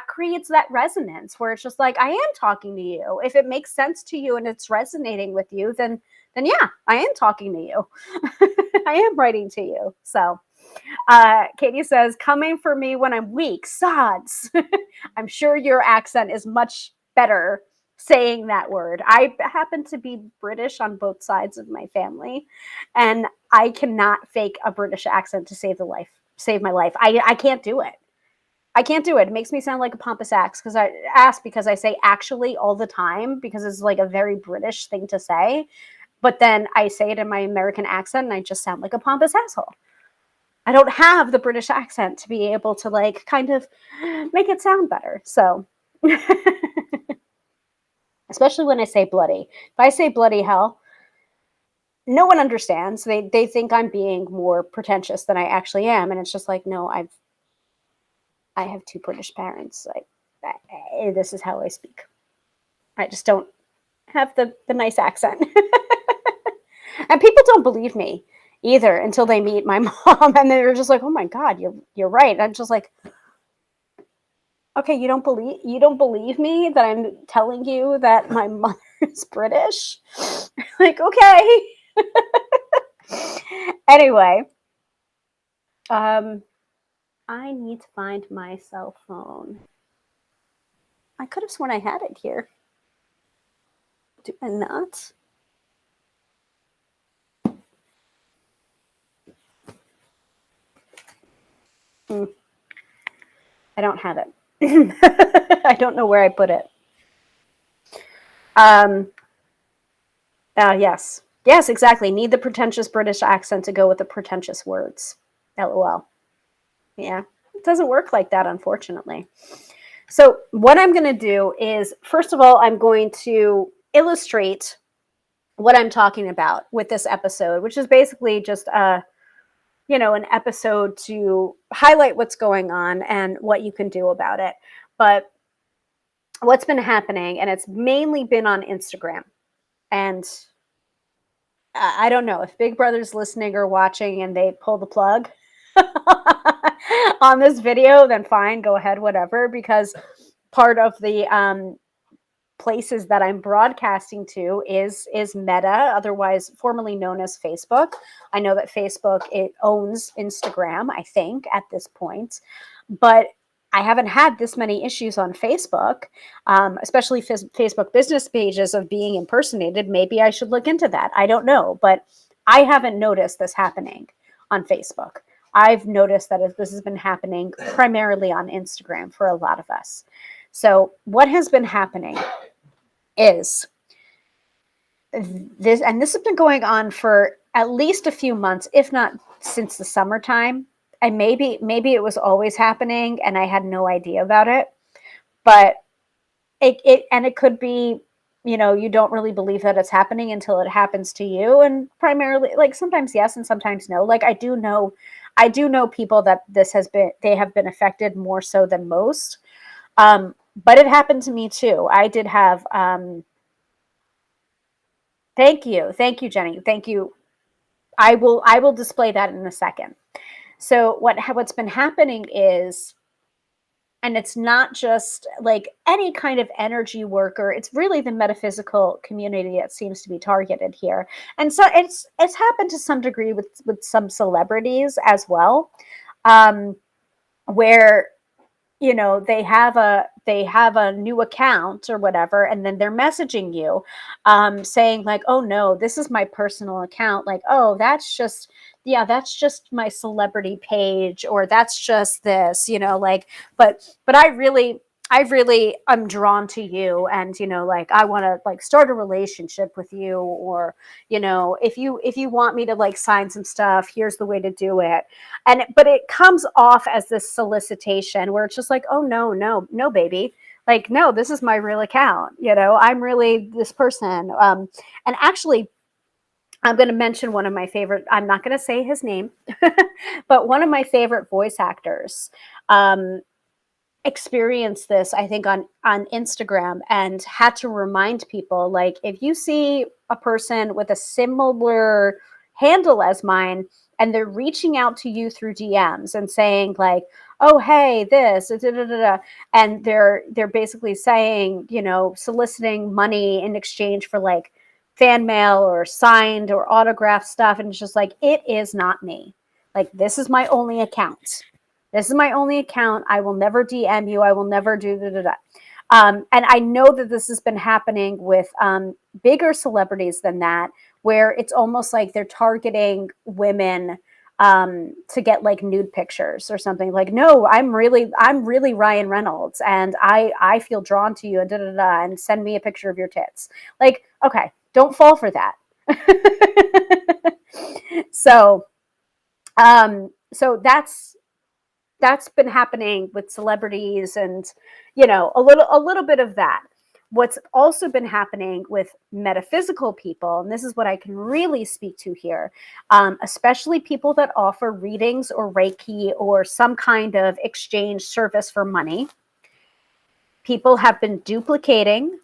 creates that resonance where it's just like, I am talking to you. If it makes sense to you and it's resonating with you, then yeah, I am talking to you. I am writing to you. So Katie says, coming for me when I'm weak. Sods. I'm sure your accent is much better saying that word. I happen to be British on both sides of my family, and I cannot fake a British accent to save my life. I can't do it. I can't do it. It makes me sound like a pompous ass, because I say actually all the time, because it's like a very British thing to say. But then I say it in my American accent and I just sound like a pompous asshole. I don't have the British accent to be able to like kind of make it sound better. So especially when I say bloody. If I say bloody hell, no one understands. They think I'm being more pretentious than I actually am. And it's just like, no, I have two British parents. Like, this is how I speak. I just don't have the nice accent. And people don't believe me either until they meet my mom, and they're just like, oh my God, you're right. And I'm just like, okay, you don't believe me that I'm telling you that my mother is British? Like, okay. Anyway, I need to find my cell phone. I could have sworn I had it here. Do I not? I don't have it. I don't know where I put it. Yes. Yes, exactly. Need the pretentious British accent to go with the pretentious words. LOL. Yeah, it doesn't work like that, unfortunately. So, what I'm going to do is, first of all, I'm going to illustrate what I'm talking about with this episode, which is basically just an episode to highlight what's going on and what you can do about it. But what's been happening, and it's mainly been on Instagram. And I don't know if Big Brother's listening or watching and they pull the plug on this video, then fine, go ahead, whatever, because part of the places that I'm broadcasting to is Meta, otherwise formerly known as Facebook. I know that Facebook, it owns Instagram, I think, at this point, but I haven't had this many issues on Facebook, especially Facebook business pages of being impersonated. Maybe I should look into that. I don't know, but I haven't noticed this happening on Facebook. I've noticed that this has been happening primarily on Instagram for a lot of us. So what has been happening is this, and this has been going on for at least a few months, if not since the summertime. And maybe it was always happening and I had no idea about it. But it could be, you don't really believe that it's happening until it happens to you. And primarily, like, sometimes yes and sometimes no. Like, I do know people that they have been affected more so than most. But it happened to me too. I did have thank you, Jenny. Thank you. I will display that in a second. So what's been happening is, and it's not just like any kind of energy worker, it's really the metaphysical community that seems to be targeted here. And so it's happened to some degree with some celebrities as well, where they have a new account or whatever, and then they're messaging you, saying like, oh no, this is my personal account, like, oh, that's just my celebrity page, or that's just this, like, but I really am drawn to you, and like, I want to like start a relationship with you, or if you want me to like sign some stuff, here's the way to do it. But it comes off as this solicitation where it's just like, oh no, no, no, baby, like, no, this is my real account, I'm really this person. And actually, I'm going to mention one of my favorite, I'm not going to say his name, but one of my favorite voice actors experienced this, I think, on Instagram, and had to remind people, like, if you see a person with a similar handle as mine and they're reaching out to you through DMs and saying like, oh, hey, this, da, da, da, da, and they're basically saying, soliciting money in exchange for like fan mail or signed or autographed stuff, and it's just like, it is not me. Like, this is my only account. This is my only account. I will never DM you. I will never do da da da. And I know that this has been happening with bigger celebrities than that, where it's almost like they're targeting women to get like nude pictures or something. Like, no, I'm really Ryan Reynolds, and I feel drawn to you, and da da da, and send me a picture of your tits. Like, okay, don't fall for that. So, so that's been happening with celebrities, and a little bit of that. What's also been happening with metaphysical people, and this is what I can really speak to here, especially people that offer readings or Reiki or some kind of exchange service for money. People have been duplicating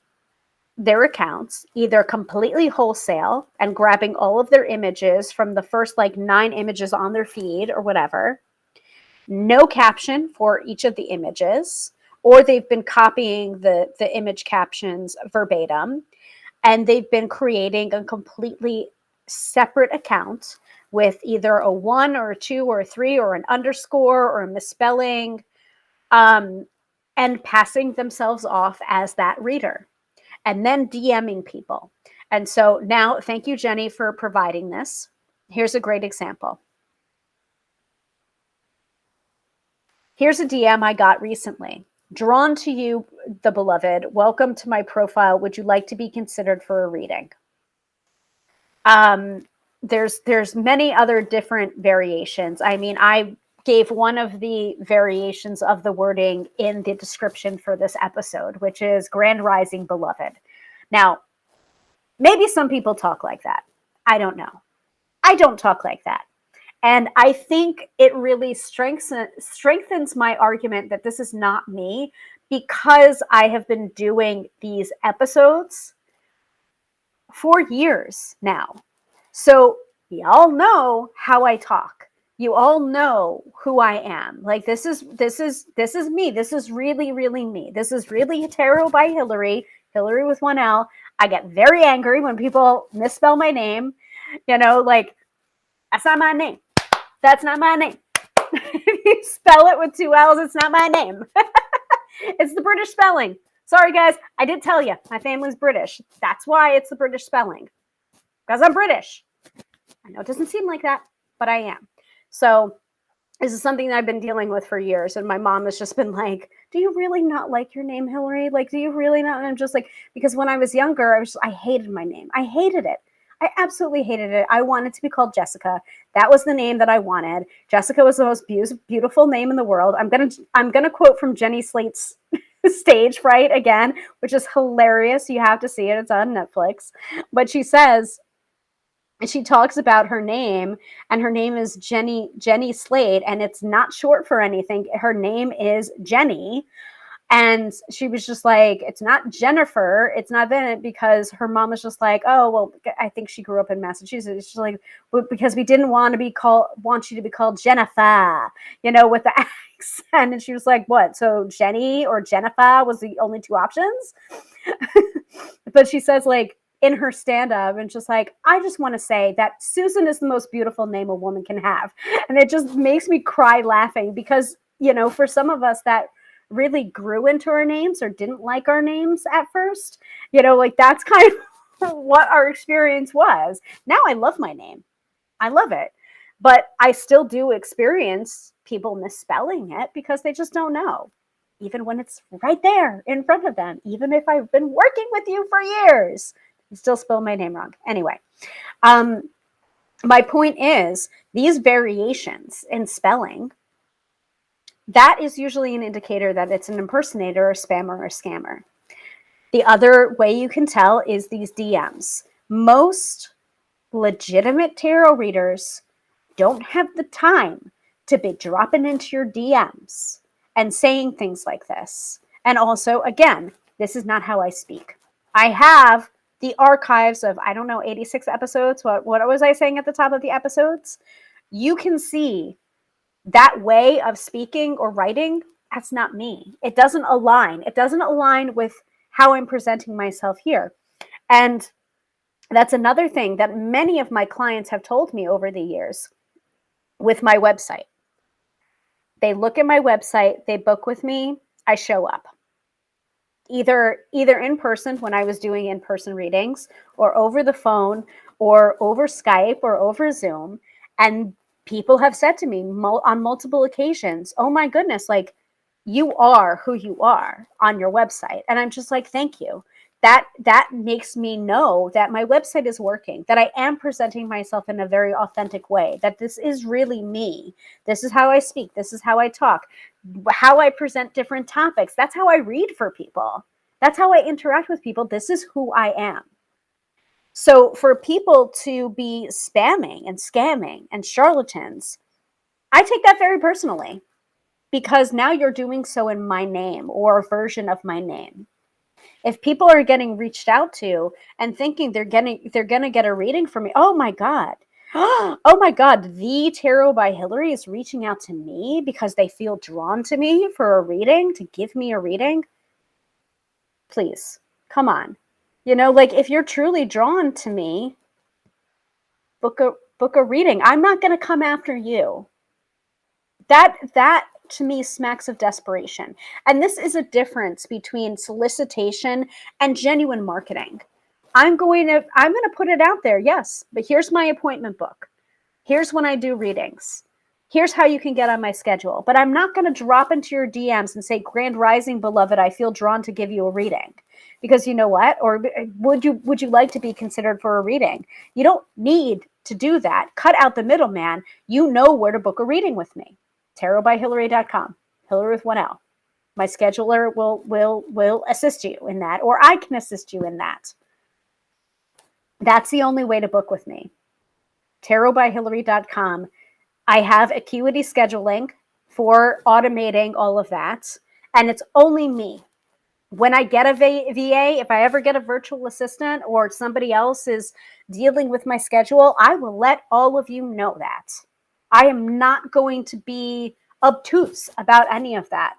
their accounts, either completely wholesale and grabbing all of their images from the first like 9 images on their feed or whatever, no caption for each of the images, or they've been copying the image captions verbatim, and they've been creating a completely separate account with either a 1 or a 2 or a 3 or an underscore or a misspelling, and passing themselves off as that reader, and then DMing people. And so now, thank you, Jenny, for providing this. Here's a great example. Here's a DM I got recently. Drawn to you, the beloved. Welcome to my profile. Would you like to be considered for a reading? There's many other different variations. I mean, I gave one of the variations of the wording in the description for this episode, which is Grand Rising Beloved. Now, maybe some people talk like that. I don't know. I don't talk like that. And I think it really strengthens my argument that this is not me, because I have been doing these episodes for years now. So y'all know how I talk. You all know who I am. Like, this is me. This is really, really me. This is really Tarot by Hillary with one L. I get very angry when people misspell my name. You know, like, that's not my name. That's not my name. If you spell it with two L's, it's not my name. It's the British spelling. Sorry, guys. I did tell you. My family's British. That's why it's the British spelling. Because I'm British. I know it doesn't seem like that, but I am. So this is something that I've been dealing with for years. And my mom has just been like, do you really not like your name, Hillary? Like, do you really not? And I'm just like, because when I was younger, I hated my name. I hated it. I absolutely hated it. I wanted to be called Jessica. That was the name that I wanted. Jessica was the most beautiful name in the world. I'm gonna quote from Jenny Slate's Stage Fright again, which is hilarious. You have to see it. It's on Netflix. But she says, and she talks about her name, and her name is Jenny Slate, and it's not short for anything. Her name is Jenny. And she was just like, it's not Jennifer, it's not Bennett, because her mom was just like, oh, well, I think she grew up in Massachusetts. She's like, because we didn't want you to be called Jennifer, you know, with the accent. And she was like, what? So Jenny or Jennifer was the only two options? But she says, like, in her stand-up, and just like, I just want to say that Susan is the most beautiful name a woman can have. And it just makes me cry laughing, because, you know, for some of us that really grew into our names or didn't like our names at first, you know, like, that's kind of what our experience was. Now I love my name. I love it. But I still do experience people misspelling it because they just don't know, even when it's right there in front of them. Even if I've been working with you for years, you still spell my name wrong. Anyway, my point is, these variations in spelling, that is usually an indicator that it's an impersonator, a spammer, or a scammer. The other way you can tell is these DMs. Most legitimate tarot readers don't have the time to be dropping into your DMs and saying things like this. And also, again, this is not how I speak. I have the archives of, 86 episodes. What was I saying at the top of the episodes? You can see that way of speaking or writing. That's not me. It doesn't align. It doesn't align with how I'm presenting myself here. And that's another thing that many of my clients have told me over the years with my website. They look at my website, they book with me, I show up. Either in person when I was doing in-person readings, or over the phone, or over Skype, or over Zoom. And people have said to me on multiple occasions, oh my goodness, like, you are who you are on your website. And I'm just like, thank you. That makes me know that my website is working, that I am presenting myself in a very authentic way, that this is really me. This is how I speak. This is how I talk, how I present different topics. That's how I read for people. That's how I interact with people. This is who I am. So for people to be spamming and scamming and charlatans, I take that very personally, because now you're doing so in my name or a version of my name. If people are getting reached out to and thinking they're going to get a reading from me, oh my God. Oh my God, the Tarot by Hillary is reaching out to me because they feel drawn to me for a reading, to give me a reading. Please, come on. You know, like, if you're truly drawn to me, book a reading. I'm not going to come after you. That to me smacks of desperation. And this is a difference between solicitation and genuine marketing. I'm going to put it out there, yes, but here's my appointment book. Here's when I do readings. Here's how you can get on my schedule. But I'm not going to drop into your DMs and say, Grand Rising, beloved, I feel drawn to give you a reading. Because you know what? Or would you like to be considered for a reading? You don't need to do that. Cut out the middleman. You know where to book a reading with me. tarotbyhillary.com. Hillary with one L. My scheduler will assist you in that, or I can assist you in that. That's the only way to book with me. tarotbyhillary.com. I have Acuity scheduling for automating all of that, and it's only me. When I get a VA, if I ever get a virtual assistant or somebody else is dealing with my schedule, I will let all of you know that. I am not going to be obtuse about any of that,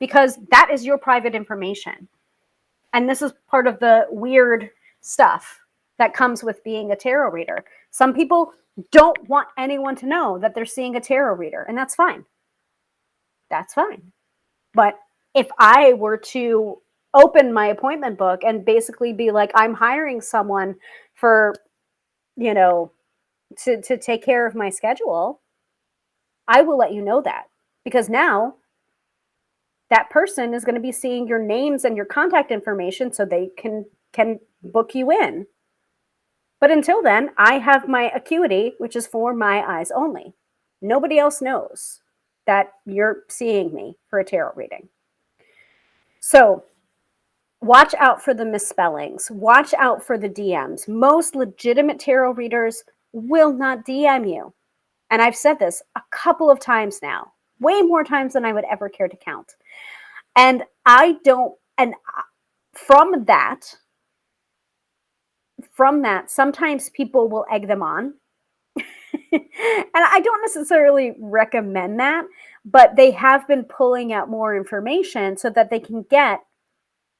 because that is your private information. And this is part of the weird stuff that comes with being a tarot reader. Some people don't want anyone to know that they're seeing a tarot reader, and that's fine. That's fine. But if I were to open my appointment book and basically be like, I'm hiring someone for, to take care of my schedule, I will let you know that, because now that person is going to be seeing your names and your contact information so they can book you in. But until then, I have my Acuity, which is for my eyes only. Nobody else knows that you're seeing me for a tarot reading. So watch out for the misspellings. Watch out for the DMs. Most legitimate tarot readers will not DM you. And I've said this a couple of times now, way more times than I would ever care to count. And from that, sometimes people will egg them on. And I don't necessarily recommend that, but they have been pulling out more information so that they can get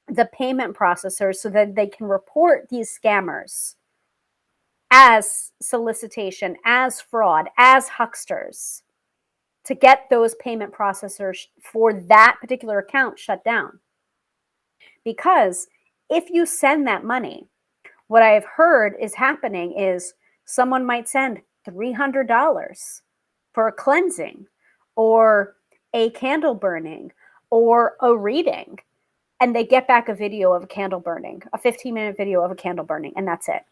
the payment processors so that they can report these scammers as solicitation, as fraud, as hucksters, to get those payment processors for that particular account shut down. Because if you send that money, what I have heard is happening is someone might send $300 for a cleansing or a candle burning or a reading, and they get back a video of a candle burning, a 15-minute video of a candle burning, and that's it.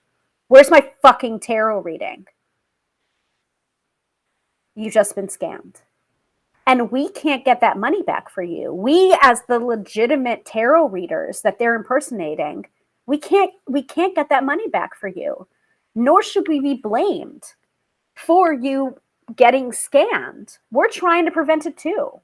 Where's my fucking tarot reading? You've just been scammed. And we can't get that money back for you. We, as the legitimate tarot readers that they're impersonating, we can't get that money back for you. Nor should we be blamed for you getting scammed. We're trying to prevent it too.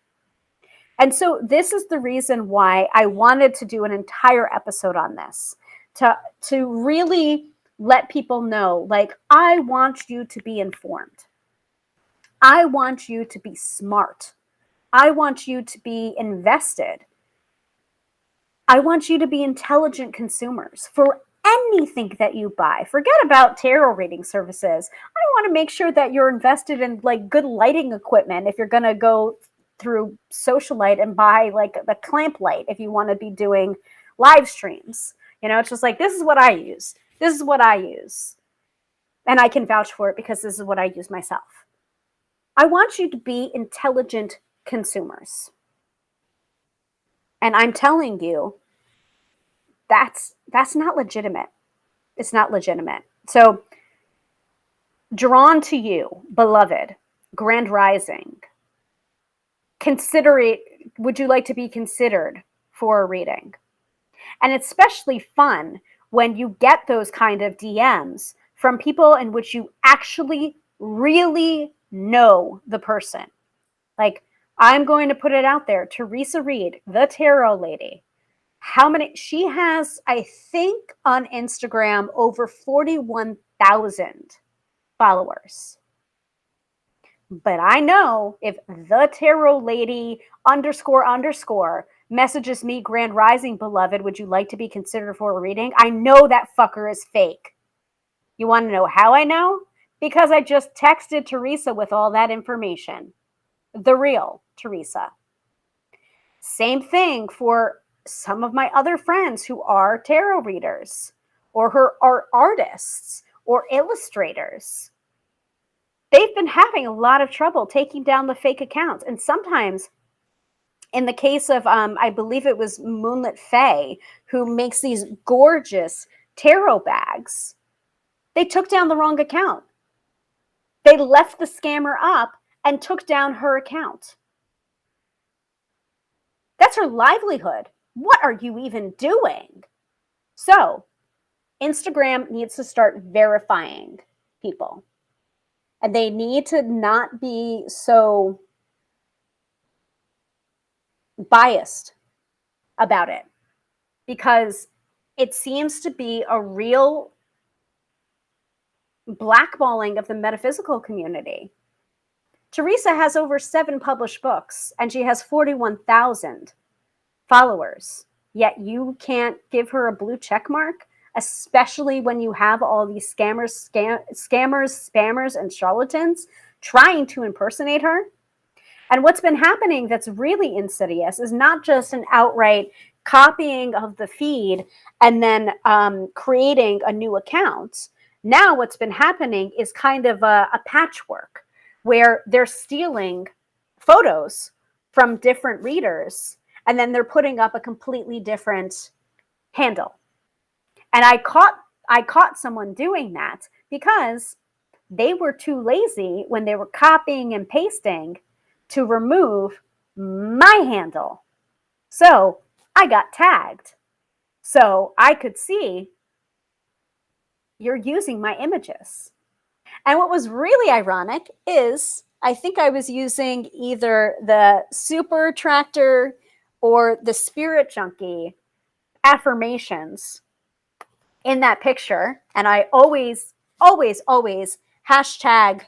And so this is the reason why I wanted to do an entire episode on this, to really let people know, like, I want you to be informed. I want you to be smart. I want you to be invested. I want you to be intelligent consumers for anything that you buy. Forget about tarot reading services. I want to make sure that you're invested in like good lighting equipment if you're going to go through Socialite and buy like the clamp light if you want to be doing live streams. It's just like, this is what I use. This is what I use. And I can vouch for it because this is what I use myself. I want you to be intelligent consumers. And I'm telling you, that's not legitimate. It's not legitimate. So, drawn to you, beloved, Grand Rising, consider it. Would you like to be considered for a reading? And it's especially fun when you get those kind of DMs from people in which you actually really know the person. Like, I'm going to put it out there. Theresa Reed, the tarot lady. She has, I think, on Instagram, over 41,000 followers. But I know if the tarot lady __ messages me, Grand Rising, beloved, would you like to be considered for a reading? I know that fucker is fake. You want to know how I know? Because I just texted Theresa with all that information. The real Theresa. Same thing for some of my other friends who are tarot readers or are artists or illustrators. they've been having a lot of trouble taking down the fake accounts. And sometimes, in the case of, I believe it was Moonlit Faye, who makes these gorgeous tarot bags, they took down the wrong account. They left the scammer up and took down her account. That's her livelihood. What are you even doing? So, Instagram needs to start verifying people. And they need to not be so biased about it, because it seems to be a real blackballing of the metaphysical community. Theresa has over 7 published books, and she has 41,000 followers. Yet you can't give her a blue check mark, especially when you have all these scammers, spammers, and charlatans trying to impersonate her. And what's been happening that's really insidious is not just an outright copying of the feed and then creating a new account. Now what's been happening is kind of a patchwork where they're stealing photos from different readers, and then they're putting up a completely different handle. And I caught someone doing that because they were too lazy when they were copying and pasting to remove my handle. So I got tagged. So I could see you're using my images. And what was really ironic is I think I was using either the Super Tractor or the Spirit Junkie affirmations in that picture. And I always hashtag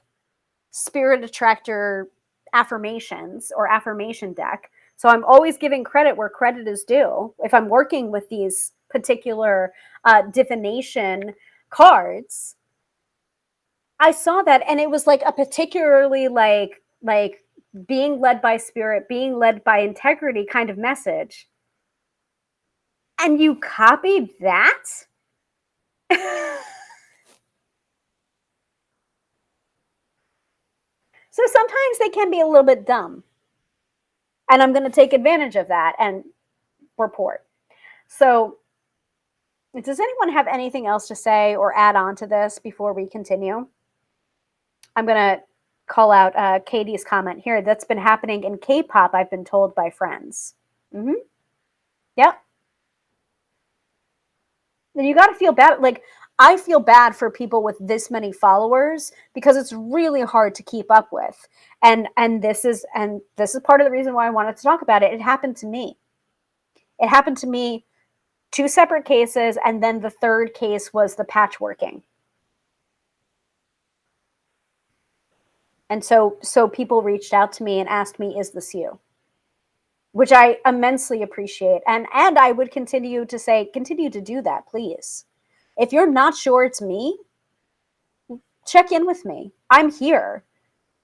Spirit Attractor affirmations or affirmation deck. So I'm always giving credit where credit is due. If I'm working with these particular divination cards, I saw that, and it was like a particularly like being led by spirit, being led by integrity kind of message. And you copied that? So sometimes they can be a little bit dumb. And I'm going to take advantage of that and report. So does anyone have anything else to say or add on to this before we continue? I'm going to call out Katie's comment here. That's been happening in K-pop, I've been told by friends. Mm-hmm. Yep. And you got to feel bad. Like, I feel bad for people with this many followers because it's really hard to keep up with. And this is part of the reason why I wanted to talk about it. It happened to me. It happened to me 2 separate cases, and then the third case was the patchworking. And so people reached out to me and asked me, "Is this you?" Which I immensely appreciate. And I would continue to say, continue to do that, please. If you're not sure it's me, check in with me. I'm here,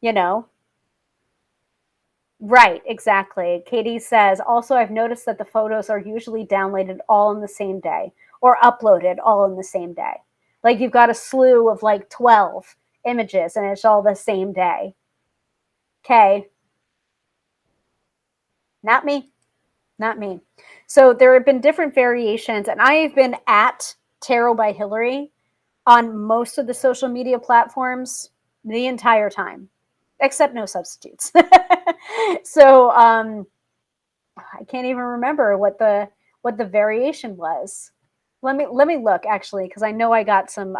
you know? Right, exactly. Katie says, also, I've noticed that the photos are usually downloaded all in the same day or uploaded all in the same day. Like, you've got a slew of like 12 images and it's all the same day. Okay. Not me. Not me. So there have been different variations, and I have been at Tarot by Hillary on most of the social media platforms the entire time, except no substitutes. So I can't even remember what the variation was. Let me look, actually, because I know I got some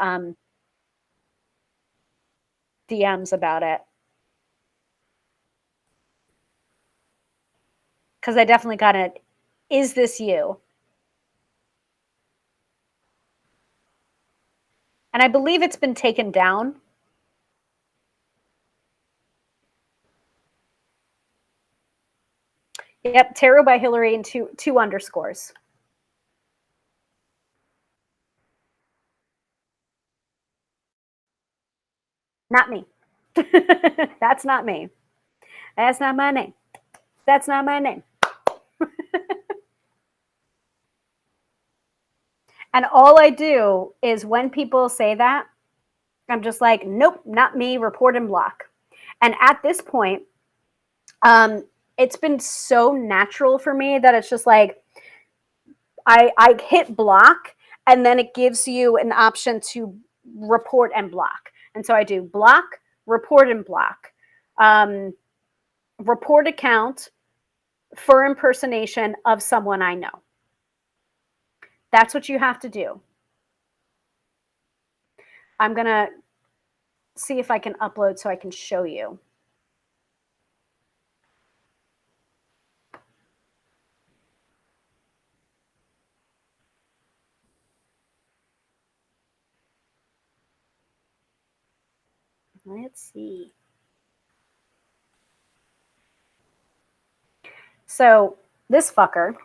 DMs about it. Because I definitely got it. Is this you? And I believe it's been taken down. Yep, Tarot by Hillary and two underscores. Not me. That's not me. That's not my name. That's not my name. And all I do is when people say that, I'm just like, nope, not me, report and block. And at this point, it's been so natural for me that it's just like, I hit block, and then it gives you an option to report and block. And so I do block, report and block. Report account for impersonation of someone I know. That's what you have to do. I'm going to see if I can upload so I can show you. Let's see. So this fucker.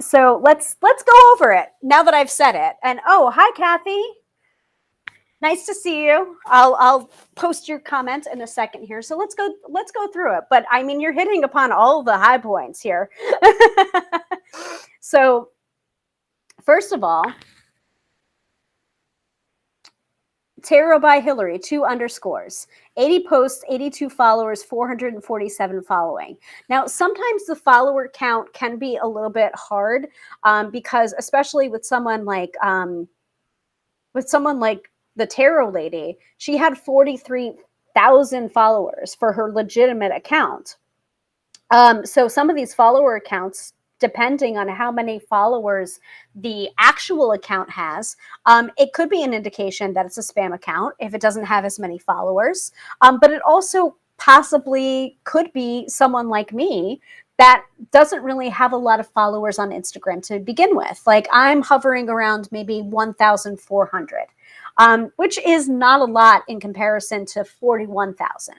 So let's go over it now that I've said it. And oh, hi Kathy. Nice to see you. I'll post your comment in a second here. So let's go through it. But I mean, you're hitting upon all the high points here. So first of all, Tarot by Hillary, 2 underscores, 80 posts, 82 followers, 447 following. Now, sometimes the follower count can be a little bit hard because especially with someone like the tarot lady, she had 43,000 followers for her legitimate account. So some of these follower accounts, depending on how many followers the actual account has, it could be an indication that it's a spam account if it doesn't have as many followers. But it also possibly could be someone like me that doesn't really have a lot of followers on Instagram to begin with. Like I'm hovering around maybe 1,400, which is not a lot in comparison to 41,000.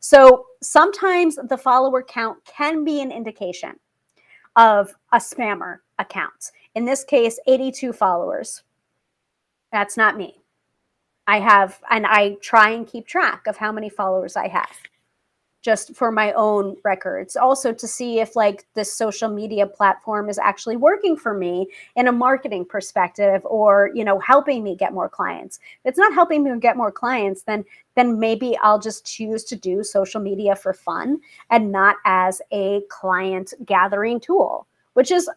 So sometimes the follower count can be an indication of a spammer account. In this case, 82 followers. That's not me. I try and keep track of how many followers I have, just for my own records. Also to see if like this social media platform is actually working for me in a marketing perspective or, you know, helping me get more clients. If it's not helping me get more clients, then maybe I'll just choose to do social media for fun and not as a client gathering tool, which is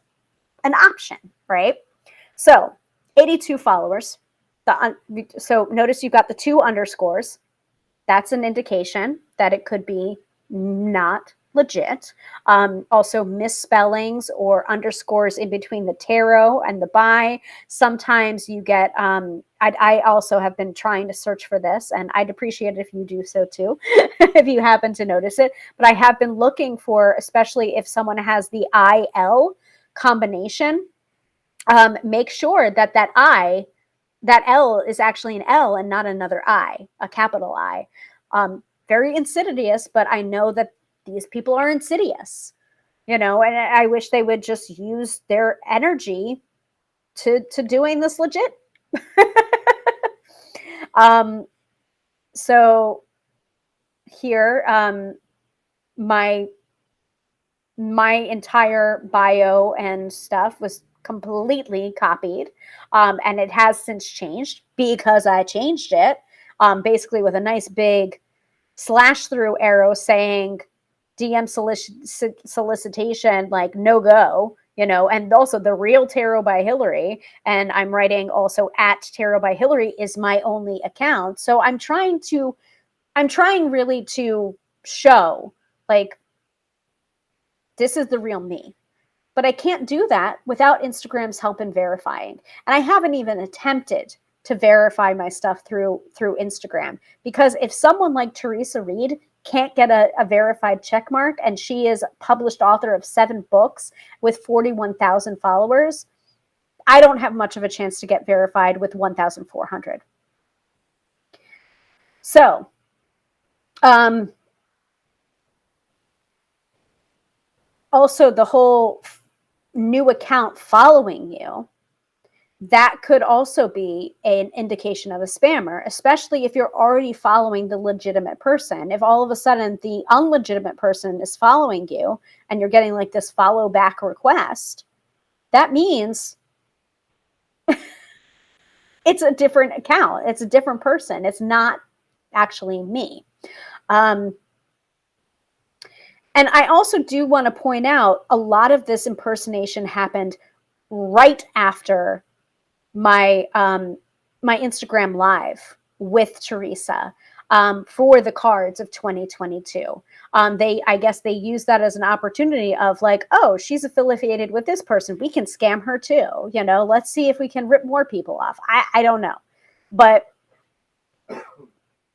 an option, right? So 82 followers. So notice you've got the 2 underscores. That's an indication that it could be not legit. Also misspellings or underscores in between the tarot and the by. Sometimes you get, I also have been trying to search for this, and I'd appreciate it if you do so too, if you happen to notice it. But I have been looking for, especially if someone has the IL combination, make sure that that L is actually an L and not another I, a capital I. Very insidious, but I know that these people are insidious, you know, and I wish they would just use their energy to doing this legit. So here, my entire bio and stuff was completely copied, and it has since changed because I changed it, basically with a nice big slash through arrow saying DM solicitation, like no go, you know, and also the real Tarot by Hillary. And I'm writing also at Tarot by Hillary is my only account. So I'm trying really to show like, this is the real me. But I can't do that without Instagram's help in verifying. And I haven't even attempted to verify my stuff through Instagram, because if someone like Theresa Reed can't get a verified check mark, and she is published author of 7 books with 41,000 followers, I don't have much of a chance to get verified with 1,400. So, also the whole new account following you, that could also be an indication of a spammer, especially if you're already following the legitimate person. If all of a sudden the unlegitimate person is following you and you're getting like this follow back request, that means it's a different account. It's a different person. It's not actually me. And I also do want to point out a lot of this impersonation happened right after my my Instagram live with Theresa for the cards of 2022. I guess they use that as an opportunity of like, oh, she's affiliated with this person. We can scam her too. You know, let's see if we can rip more people off. I don't know, but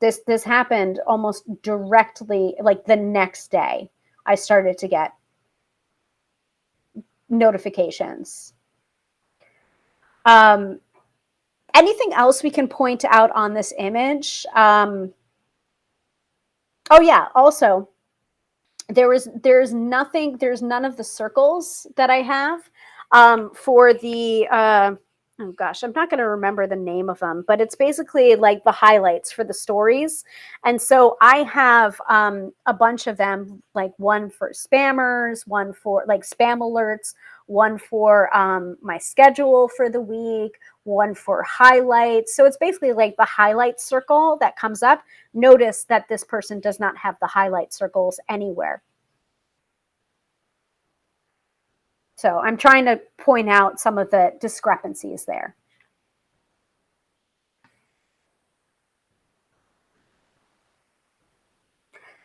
this happened almost directly, like the next day. I started to get notifications. Anything else we can point out on this image? Oh yeah, also there's none of the circles that I have for the oh gosh, I'm not going to remember the name of them, but it's basically like the highlights for the stories. And so I have a bunch of them, like one for spammers, one for like spam alerts, one for my schedule for the week, one for highlights. So it's basically like the highlight circle that comes up. Notice that this person does not have the highlight circles anywhere. So I'm trying to point out some of the discrepancies there.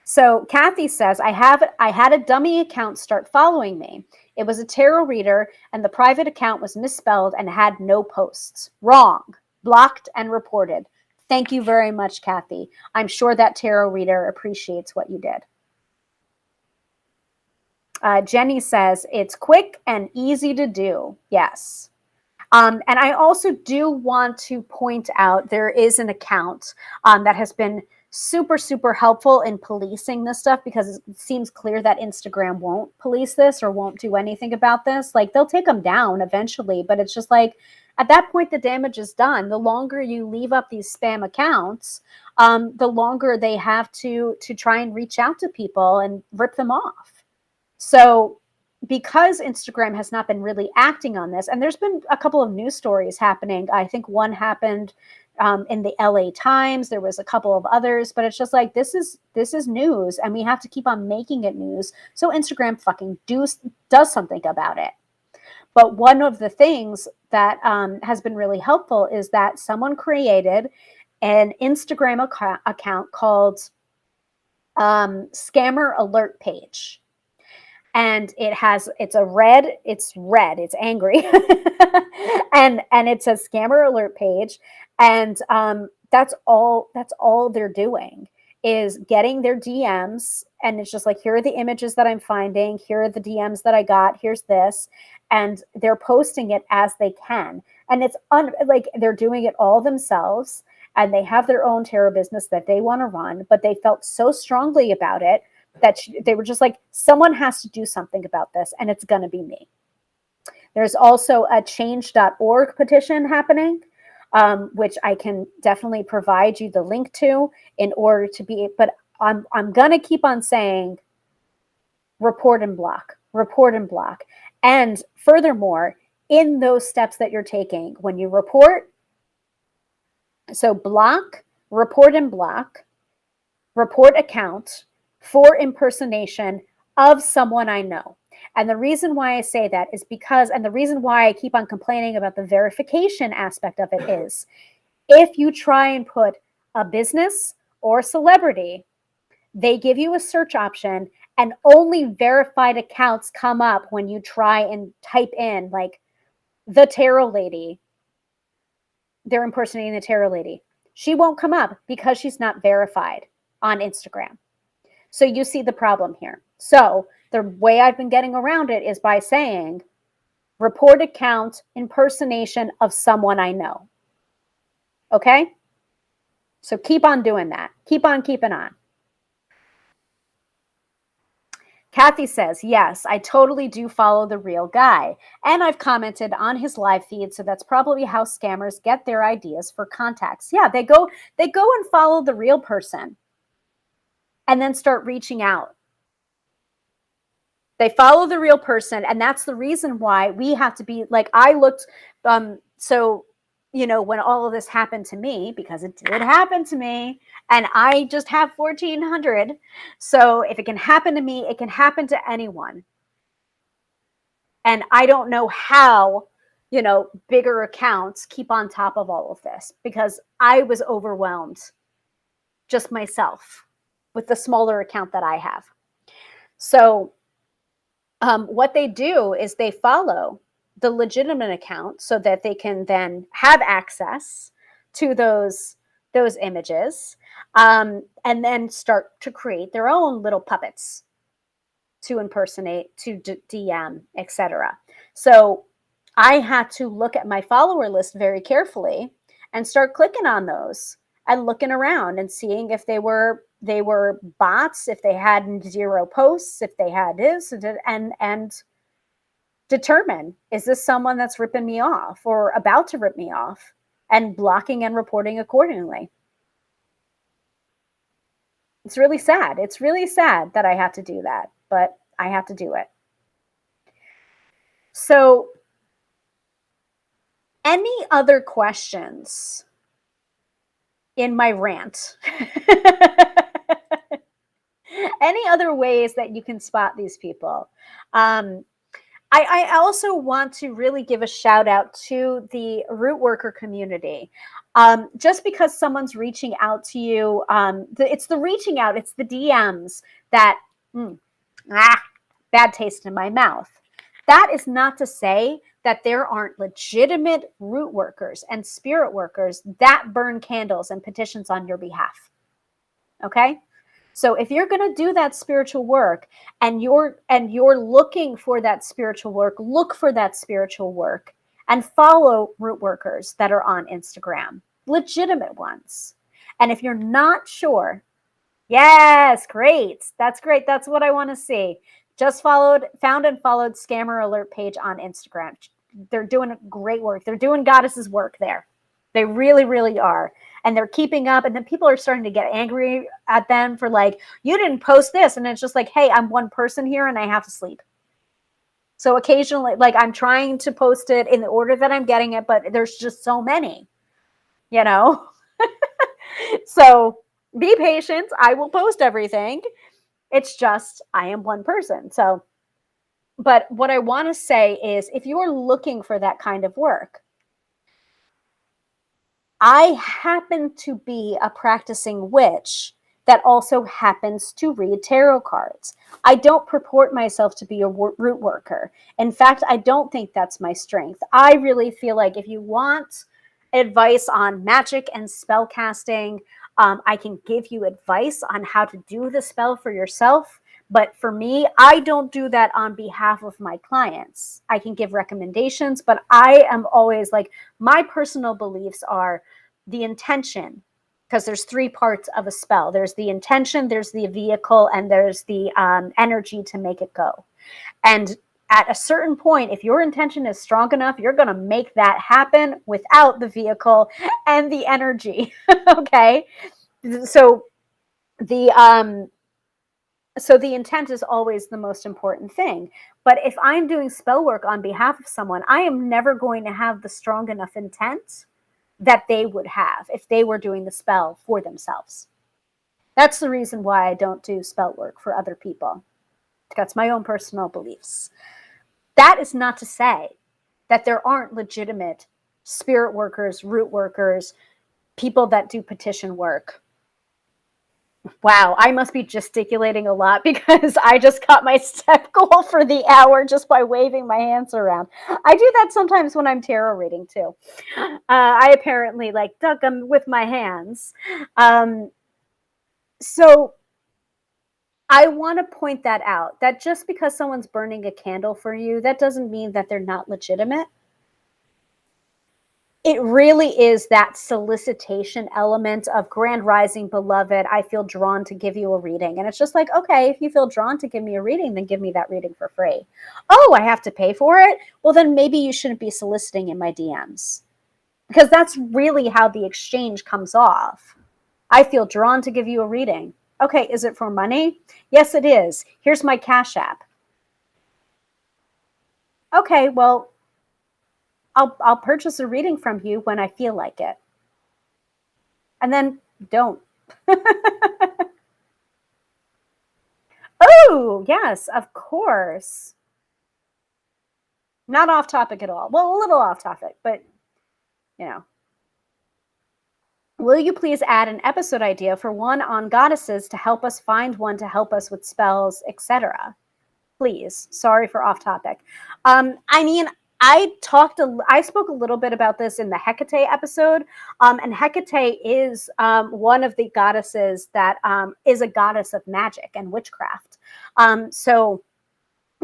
So Kathy says, I had a dummy account start following me. It was a tarot reader and the private account was misspelled and had no posts. Wrong. Blocked and reported. Thank you very much, Kathy. I'm sure that tarot reader appreciates what you did. Jenny says, it's quick and easy to do. Yes. And I also do want to point out there is an account that has been super, super helpful in policing this stuff, because it seems clear that Instagram won't police this or won't do anything about this. Like, they'll take them down eventually, but it's just like, at that point, the damage is done. The longer you leave up these spam accounts, the longer they have to try and reach out to people and rip them off. So because Instagram has not been really acting on this, and there's been a couple of news stories happening. I think one happened in the LA Times. There was a couple of others, but it's just like, this is news, and we have to keep on making it news. So Instagram fucking does something about it. But one of the things that has been really helpful is that someone created an Instagram account called Scammer Alert Page. And it's red, it's angry. and it's a scammer alert page. And that's all they're doing is getting their DMs. And it's just like, here are the images that I'm finding. Here are the DMs that I got. Here's this. And they're posting it as they can. And it's like they're doing it all themselves. And they have their own tarot business that they want to run. But they felt so strongly about it that they were just like, someone has to do something about this, and it's going to be me. There's also a change.org petition happening, which I can definitely provide you the link to in order to be, but I'm going to keep on saying report and block, report and block. And furthermore, in those steps that you're taking, when you report, so block, report and block, report account, for impersonation of someone I know. And the reason why I say that is because, and the reason why I keep on complaining about the verification aspect of it is, if you try and put a business or a celebrity, they give you a search option and only verified accounts come up when you try and type in like the tarot lady. They're impersonating the tarot lady. She won't come up because she's not verified on Instagram. So you see the problem here. So the way I've been getting around it is by saying report account impersonation of someone I know. Okay? So keep on doing that. Keep on keeping on. Kathy says, yes, I totally do follow the real guy. And I've commented on his live feed, so that's probably how scammers get their ideas for contacts. Yeah, they go and follow the real person and then start reaching out. They follow the real person, and that's the reason why we have to be like, I looked, so, you know, when all of this happened to me, because it did happen to me, and I just have 1,400. So if it can happen to me, it can happen to anyone. And I don't know how, you know, bigger accounts keep on top of all of this, because I was overwhelmed just myself with the smaller account that I have. So what they do is they follow the legitimate account so that they can then have access to those images, and then start to create their own little puppets to impersonate, to DM, etc. So I had to look at my follower list very carefully and start clicking on those and looking around and seeing if they were bots, if they had 0 posts, if they had this, and determine, is this someone that's ripping me off or about to rip me off, and blocking and reporting accordingly. It's really sad. It's really sad that I have to do that, but I have to do it. So, any other questions in my rant? Any other ways that you can spot these people? I also want to really give a shout out to the root worker community. Just because someone's reaching out to you, it's the reaching out, it's the DMs that, bad taste in my mouth. That is not to say that there aren't legitimate root workers and spirit workers that burn candles and petitions on your behalf. Okay? So if you're going to do that spiritual work, and you're looking for that spiritual work, look for that spiritual work and follow root workers that are on Instagram, legitimate ones. And if you're not sure, yes, great. That's great. That's what I want to see. Just found and followed Scammer Alert page on Instagram. They're doing great work. They're doing goddesses work there. They really, really are. And they're keeping up. And then people are starting to get angry at them for like, you didn't post this. And it's just like, hey, I'm one person here and I have to sleep. So occasionally, like, I'm trying to post it in the order that I'm getting it, but there's just so many, you know? So be patient. I will post everything. It's just, I am one person. So, but what I want to say is, if you're looking for that kind of work, I happen to be a practicing witch that also happens to read tarot cards. I don't purport myself to be a root worker. In fact, I don't think that's my strength. I really feel like if you want advice on magic and spell casting, I can give you advice on how to do the spell for yourself. But for me, I don't do that on behalf of my clients. I can give recommendations, but I am always like, my personal beliefs are the intention, because there's 3 parts of a spell. There's the intention, there's the vehicle, and there's the energy to make it go. And at a certain point, if your intention is strong enough, you're going to make that happen without the vehicle and the energy. Okay? So the intent is always the most important thing. But if I'm doing spell work on behalf of someone, I am never going to have the strong enough intent that they would have if they were doing the spell for themselves. That's the reason why I don't do spell work for other people. That's my own personal beliefs. That is not to say that there aren't legitimate spirit workers, root workers, people that do petition work. Wow, I must be gesticulating a lot because I just got my step goal for the hour just by waving my hands around. I do that sometimes when I'm tarot reading too. I apparently like duck them with my hands. So I want to point that out, that just because someone's burning a candle for you, that doesn't mean that they're not legitimate. it really is that solicitation element of grand rising beloved. I feel drawn to give you a reading. And it's just like, okay, if you feel drawn to give me a reading, then give me that reading for free. Oh, I have to pay for it? Well, then maybe you shouldn't be soliciting in my DMs, because that's really how the exchange comes off. I feel drawn to give you a reading. Okay, is it for money? Yes, it is. Here's my Cash App. Okay, well, I'll purchase a reading from you when I feel like it. And then don't. Oh, yes, of course. Not off topic at all. Well, a little off topic, but you know. Will you please add an episode idea for one on goddesses to help us find one to help us with spells, etc.? Please. Sorry for off topic. I mean, I spoke a little bit about this in the Hecate episode, and Hecate is one of the goddesses that is a goddess of magic and witchcraft. So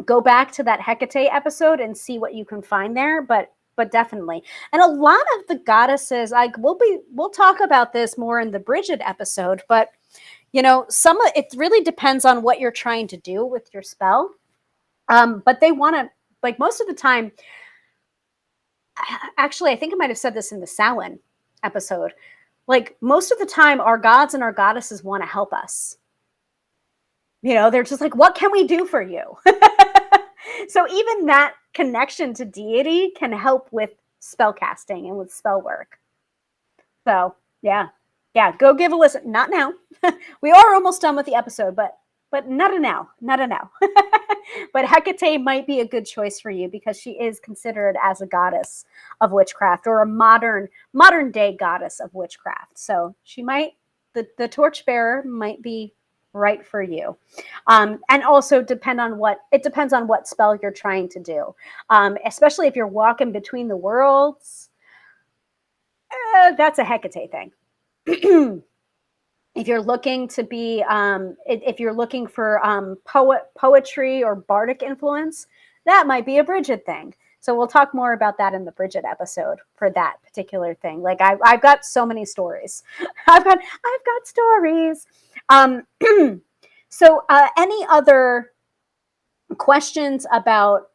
go back to that Hecate episode and see what you can find there, but definitely. And a lot of the goddesses, like we'll talk about this more in the Bridget episode, but you know, it really depends on what you're trying to do with your spell. But they want to, like, most of the time, actually, I think I might have said this in the Samhain episode. Like, most of the time, our gods and our goddesses want to help us. You know, they're just like, what can we do for you? So even that connection to deity can help with spell casting and with spell work. So, yeah, go give a listen. Not now. We are almost done with the episode, but not a now. But Hecate might be a good choice for you because she is considered as a goddess of witchcraft, or a modern day goddess of witchcraft. So she might, the torchbearer might be right for you. And also depends on what spell you're trying to do. Especially if you're walking between the worlds, that's a Hecate thing. If you're looking to be, if you're looking for poetry or bardic influence, that might be a Bridget thing. So we'll talk more about that in the Bridget episode for that particular thing. Like I've got so many stories. I've got stories. So any other questions about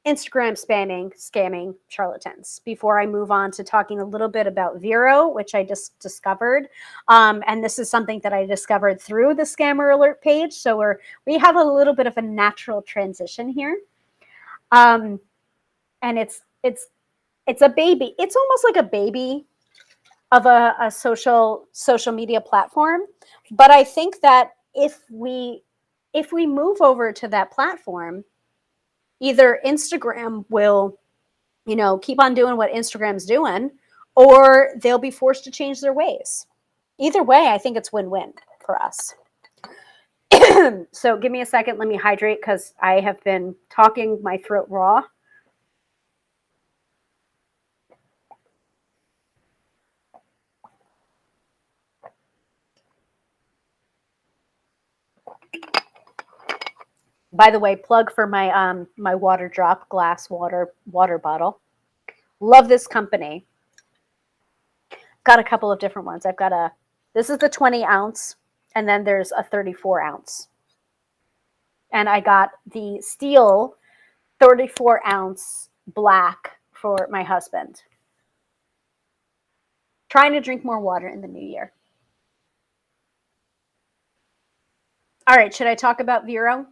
Instagram scamming charlatans before I move on to talking a little bit about Vero, which I just discovered. And this is something that I discovered through the Scammer Alert page. So we have a little bit of a natural transition here. And it's a baby. It's almost like a baby of a social media platform. But I think that if we move over to that platform, either Instagram will, keep on doing what Instagram's doing, or they'll be forced to change their ways. Either way, I think it's win-win for us. So give me a second. Let me hydrate because I have been talking my throat raw. By the way, plug for my my water drop glass water bottle. Love this company. Got a couple of different ones. This is the 20 ounce, and then there's a 34 ounce. And I got the steel 34 ounce black for my husband. Trying to drink more water in the new year. All right, should I talk about Vero?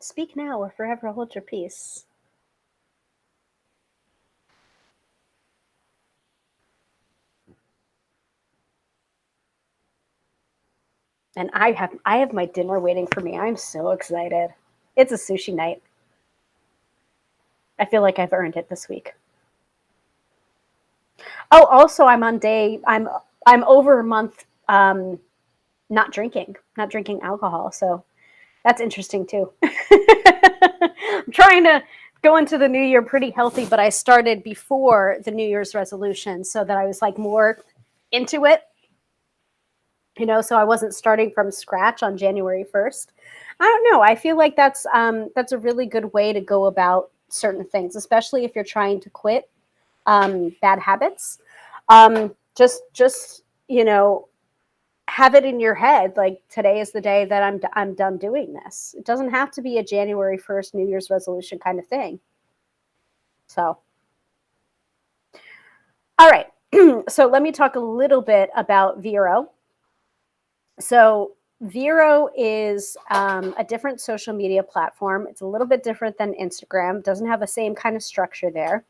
Speak now or forever hold your peace. And I have my dinner waiting for me. I'm so excited. It's a sushi night. I feel like I've earned it this week. Oh, also I'm over a month not drinking alcohol, so that's interesting too. I'm trying to go into the new year pretty healthy, but I started before the New Year's resolution so that I was like more into it. So I wasn't starting from scratch on January 1st. I don't know. I feel like that's a really good way to go about certain things, especially if you're trying to quit bad habits. Just have it in your head, like, today is the day that I'm done doing this. It doesn't have to be a January 1st New Year's resolution kind of thing. So, all right. So let me talk a little bit about Vero. So Vero is a different social media platform. It's a little bit different than Instagram. Doesn't have the same kind of structure there.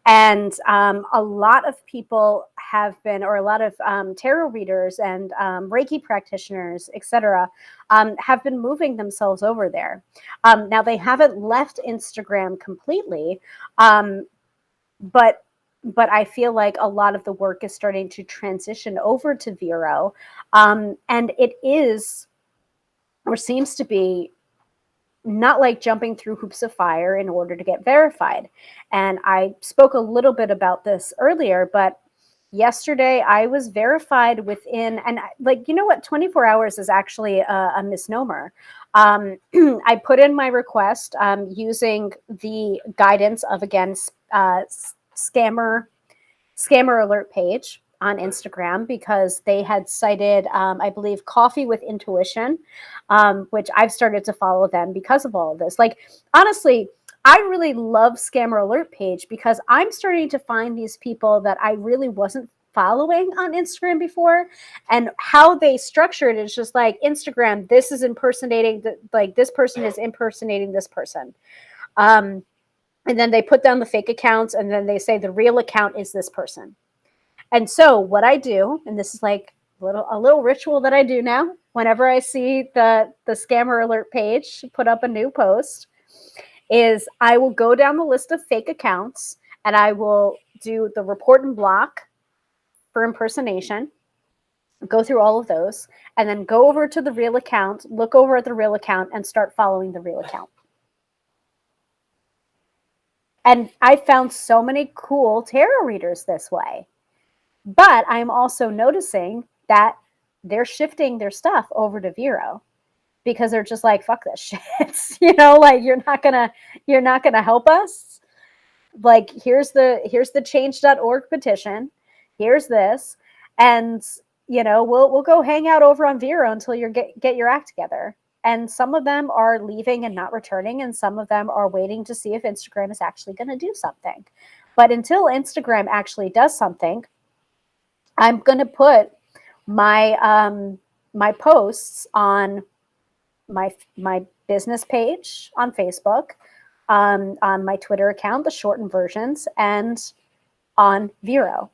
And a lot of people have been, or a lot of tarot readers and Reiki practitioners, etc., have been moving themselves over there. Now, they haven't left Instagram completely, but I feel like a lot of the work is starting to transition over to Vero. And it is, or seems to be, not like jumping through hoops of fire in order to get verified. And I spoke a little bit about this earlier, but yesterday I was verified within, and like, 24 hours is actually a misnomer. I put in my request using the guidance of, again, scammer alert page on Instagram, because they had cited, I believe, Coffee with Intuition, which I've started to follow them because of all of this. Like, honestly, I really love Scammer Alert page, because I'm starting to find these people that I really wasn't following on Instagram before, and how they structure it is just like, Instagram, this is impersonating, like, this person is impersonating this person. And then they put down the fake accounts, and then they say the real account is this person. And so what I do, and this is like a little ritual that I do now, whenever I see the Scammer Alert page put up a new post, is I will go down the list of fake accounts, and I will do the report and block for impersonation, go through all of those, and then go over to the real account, look over at the real account, and start following the real account. And I found so many cool tarot readers this way. But I'm also noticing that they're shifting their stuff over to Vero, because they're just like, fuck this shit. Like, you're not gonna help us. Like, here's the change.org petition. Here's this. And we'll go hang out over on Vero until you get your act together. And some of them are leaving and not returning, and some of them are waiting to see if Instagram is actually going to do something. But until Instagram actually does something, I'm going to put my my posts on my business page on Facebook, on my Twitter account, the shortened versions, and on Vero.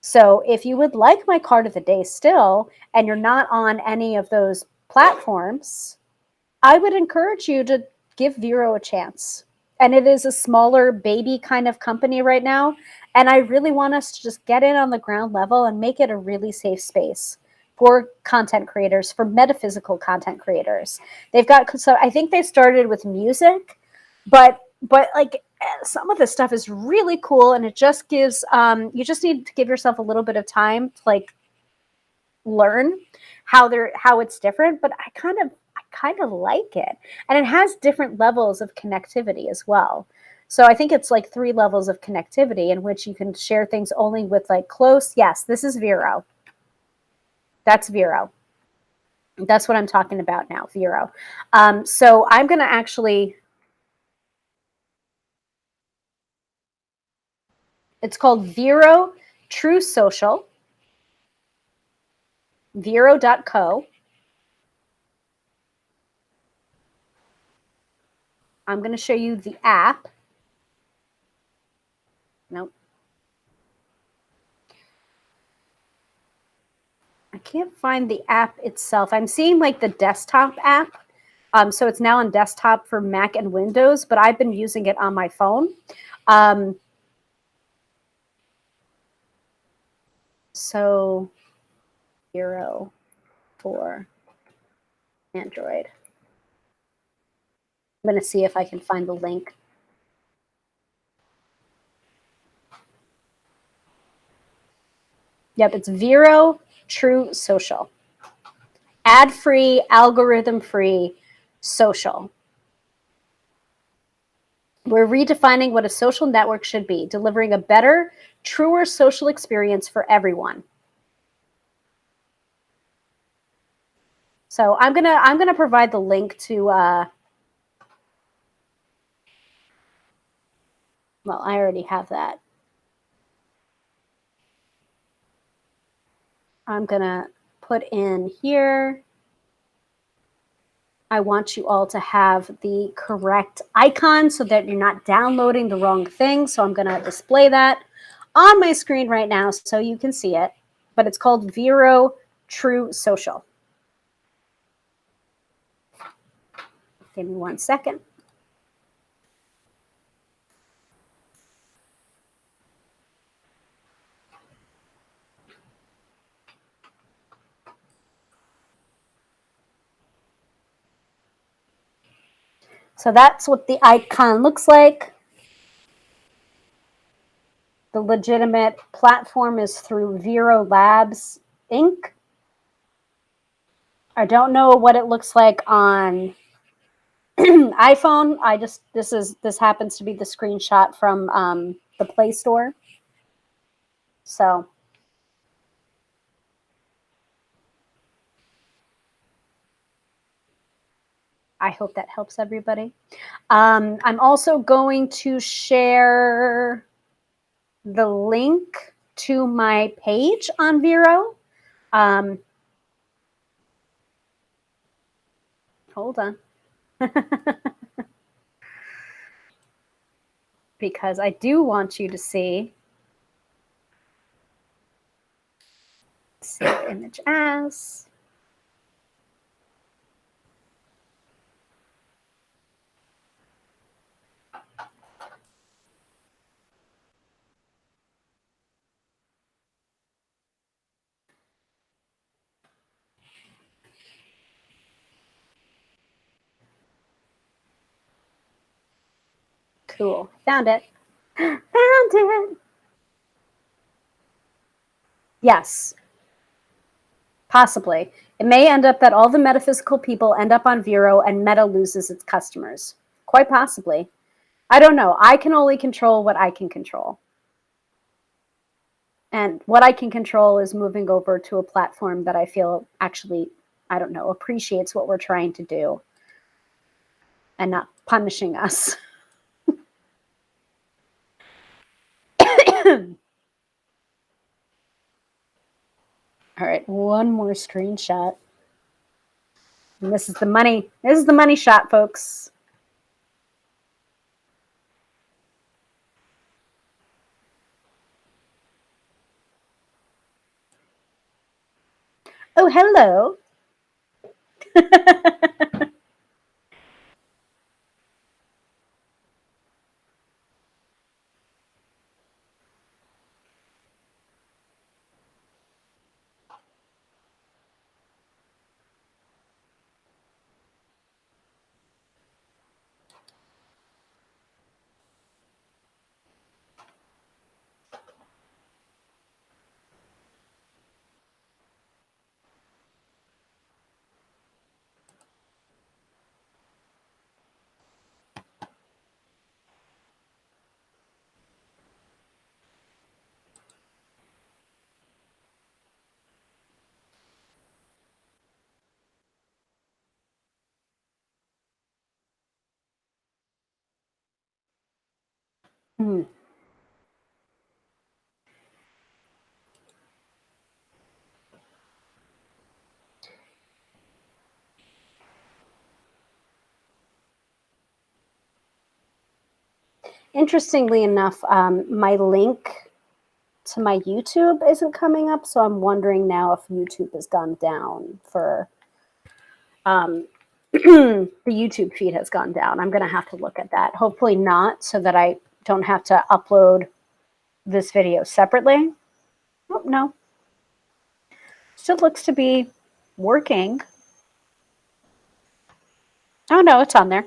So if you would like my card of the day still, and you're not on any of those platforms, I would encourage you to give Vero a chance. And it is a smaller baby kind of company right now. And I really want us to just get in on the ground level and make it a really safe space for content creators, for metaphysical content creators. So I think they started with music, but like, some of this stuff is really cool, and it just gives, you just need to give yourself a little bit of time to, like, learn how it's different. But I kind of like it, and it has different levels of connectivity as well. So I think it's like 3 levels of connectivity in which you can share things only with, like, close. Yes, this is Vero. That's Vero. That's what I'm talking about now, Vero. So I'm going to actually, it's called Vero True Social, Vero.co. I'm going to show you the app. Nope. I can't find the app itself. I'm seeing, like, the desktop app. So it's now on desktop for Mac and Windows, but I've been using it on my phone. So Vero for Android. I'm going to see if I can find the link. Yep, it's Vero True Social. Ad-free, algorithm-free social. We're redefining what a social network should be, delivering a better, truer social experience for everyone. So I'm gonna provide the link to well, I already have that. I'm gonna put in here. I want you all to have the correct icon so that you're not downloading the wrong thing. So I'm gonna display that on my screen right now so you can see it. But it's called Vero True Social. Give me 1 second. So that's what the icon looks like. The legitimate platform is through Vero Labs Inc. I don't know what it looks like on iPhone. This happens to be the screenshot from the Play Store. So I hope that helps everybody. I'm also going to share the link to my page on Vero. Hold on. Because I do want you to see. Save image as. Cool. Found it. Found it. Yes. Possibly. It may end up that all the metaphysical people end up on Vero and Meta loses its customers. Quite possibly. I don't know. I can only control what I can control. And what I can control is moving over to a platform that I feel actually, I don't know, appreciates what we're trying to do and not punishing us. All right, one more screenshot. And this is the money. This is the money shot, folks. Oh, hello. Hmm. Interestingly enough, my link to my YouTube isn't coming up, so I'm wondering now if YouTube has gone down for the YouTube feed has gone down. I'm going to have to look at that. Hopefully not, so that I don't have to upload this video separately. Oh, no. Still looks to be working. Oh, no, it's on there.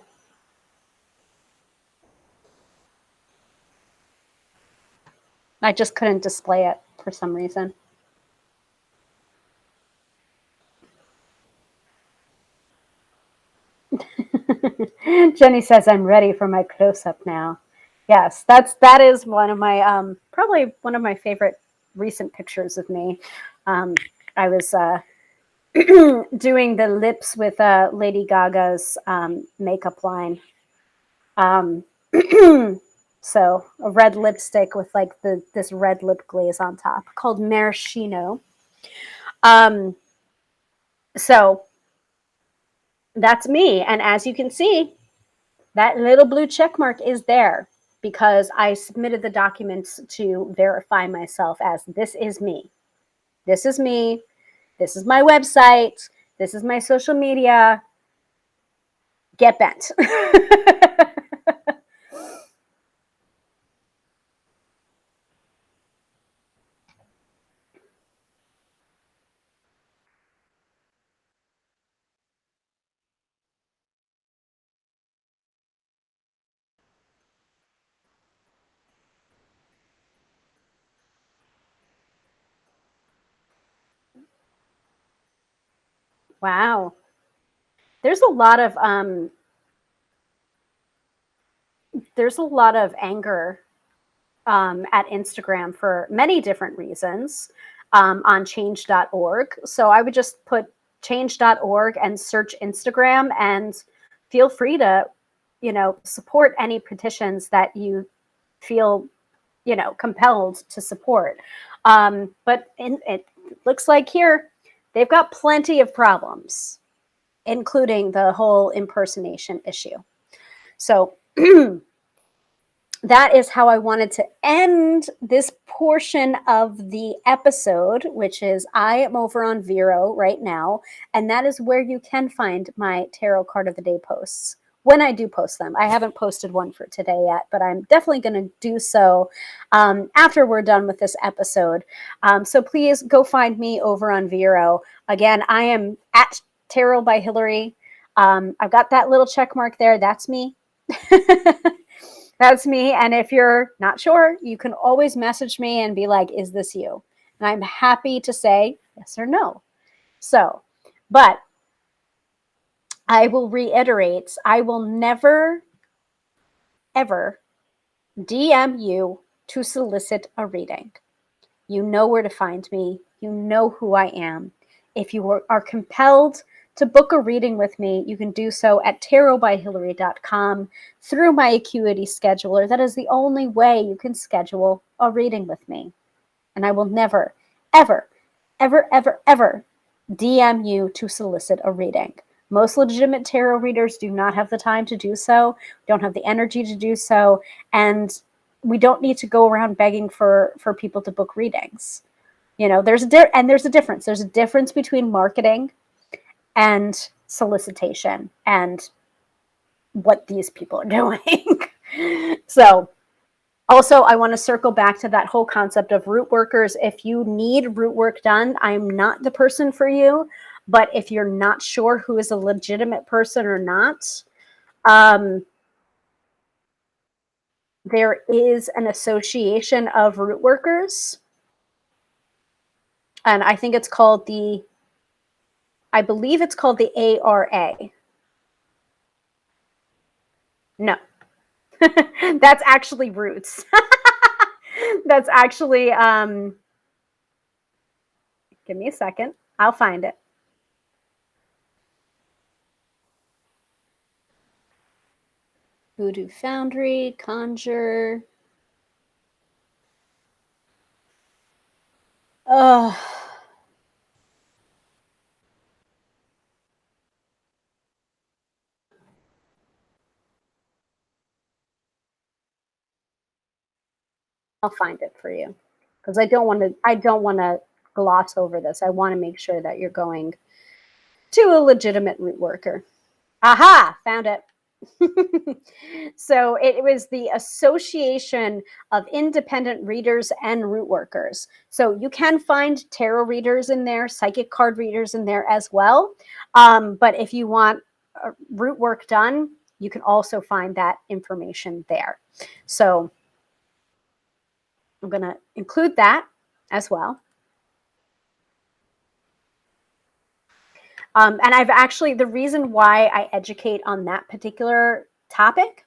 I just couldn't display it for some reason. Jenny says, I'm ready for my close-up now. Yes, that is one of my probably one of my favorite recent pictures of me. I was doing the lips with Lady Gaga's makeup line. So a red lipstick with like this red lip glaze on top called Maraschino. So that's me. And as you can see, that little blue check mark is there because I submitted the documents to verify myself as this is me. This is me. This is my website. This is my social media. Get bent. Wow. There's a lot of anger at Instagram for many different reasons on change.org. So I would just put change.org and search Instagram and feel free to, support any petitions that you feel, compelled to support. But it looks like here they've got plenty of problems, including the whole impersonation issue. So that is how I wanted to end this portion of the episode, which is I am over on Vero right now, and that is where you can find my tarot card of the day posts when I do post them. I haven't posted one for today yet, but I'm definitely going to do so after we're done with this episode. So please go find me over on Vero. Again, I am at Tarot by Hillary. I've got that little check mark there. That's me. That's me. And if you're not sure, you can always message me and be like, is this you? And I'm happy to say yes or no. So, but I will reiterate, I will never, ever DM you to solicit a reading. You know where to find me. You know who I am. If you are compelled to book a reading with me, you can do so at tarotbyhillary.com through my Acuity scheduler. That is the only way you can schedule a reading with me. And I will never, ever, ever, ever, ever DM you to solicit a reading. Most legitimate tarot readers do not have the time to do so, don't have the energy to do so, and we don't need to go around begging for people to book readings. There's a difference. There's a difference between marketing and solicitation and what these people are doing. So also, I want to circle back to that whole concept of root workers. If you need root work done, I'm not the person for you. But if you're not sure who is a legitimate person or not, there is an association of root workers. And I think it's called I believe it's called the ARA. No, that's actually roots. That's actually, give me a second. I'll find it. Voodoo Foundry, Conjure. Oh. I'll find it for you because I don't want to gloss over this. I want to make sure that you're going to a legitimate root worker. Aha, found it. So it was the Association of Independent Readers and Root Workers. So you can find tarot readers in there, psychic card readers in there as well. But if you want root work done, you can also find that information there. So I'm going to include that as well. And I've actually, the reason why I educate on that particular topic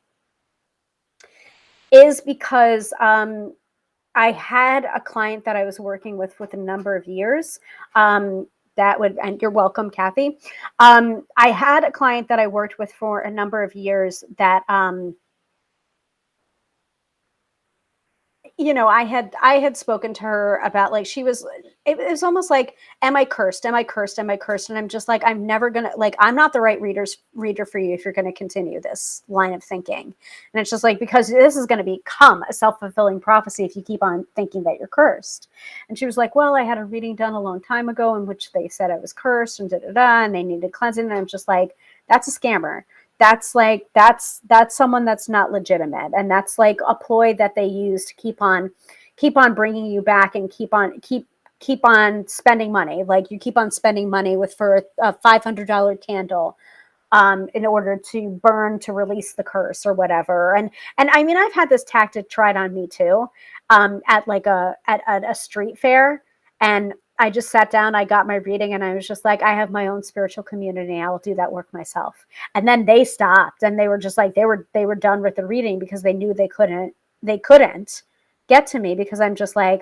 is because I had a client that I was working with a number of years. And you're welcome, Kathy. I had a client that I worked with for a number of years that, I had spoken to her about, like, it was almost like, am I cursed? Am I cursed? Am I cursed? And I'm just like, I'm never gonna, like, I'm not the right reader for you if you're gonna continue this line of thinking. And it's just like, because this is gonna become a self-fulfilling prophecy if you keep on thinking that you're cursed. And she was like, well, I had a reading done a long time ago in which they said I was cursed and and they needed cleansing. And I'm just like, that's a scammer. That's someone that's not legitimate, and that's like a ploy that they use to keep on bringing you back and keep on spending money. Like, you keep on spending money for a $500 candle in order to burn to release the curse or whatever. And I mean, I've had this tactic tried on me too, at a street fair. And I just sat down, I got my reading, and I was just like, I have my own spiritual community. I'll do that work myself. And then they stopped, and they were just like, they were done with the reading because they knew they couldn't get to me, because I'm just like,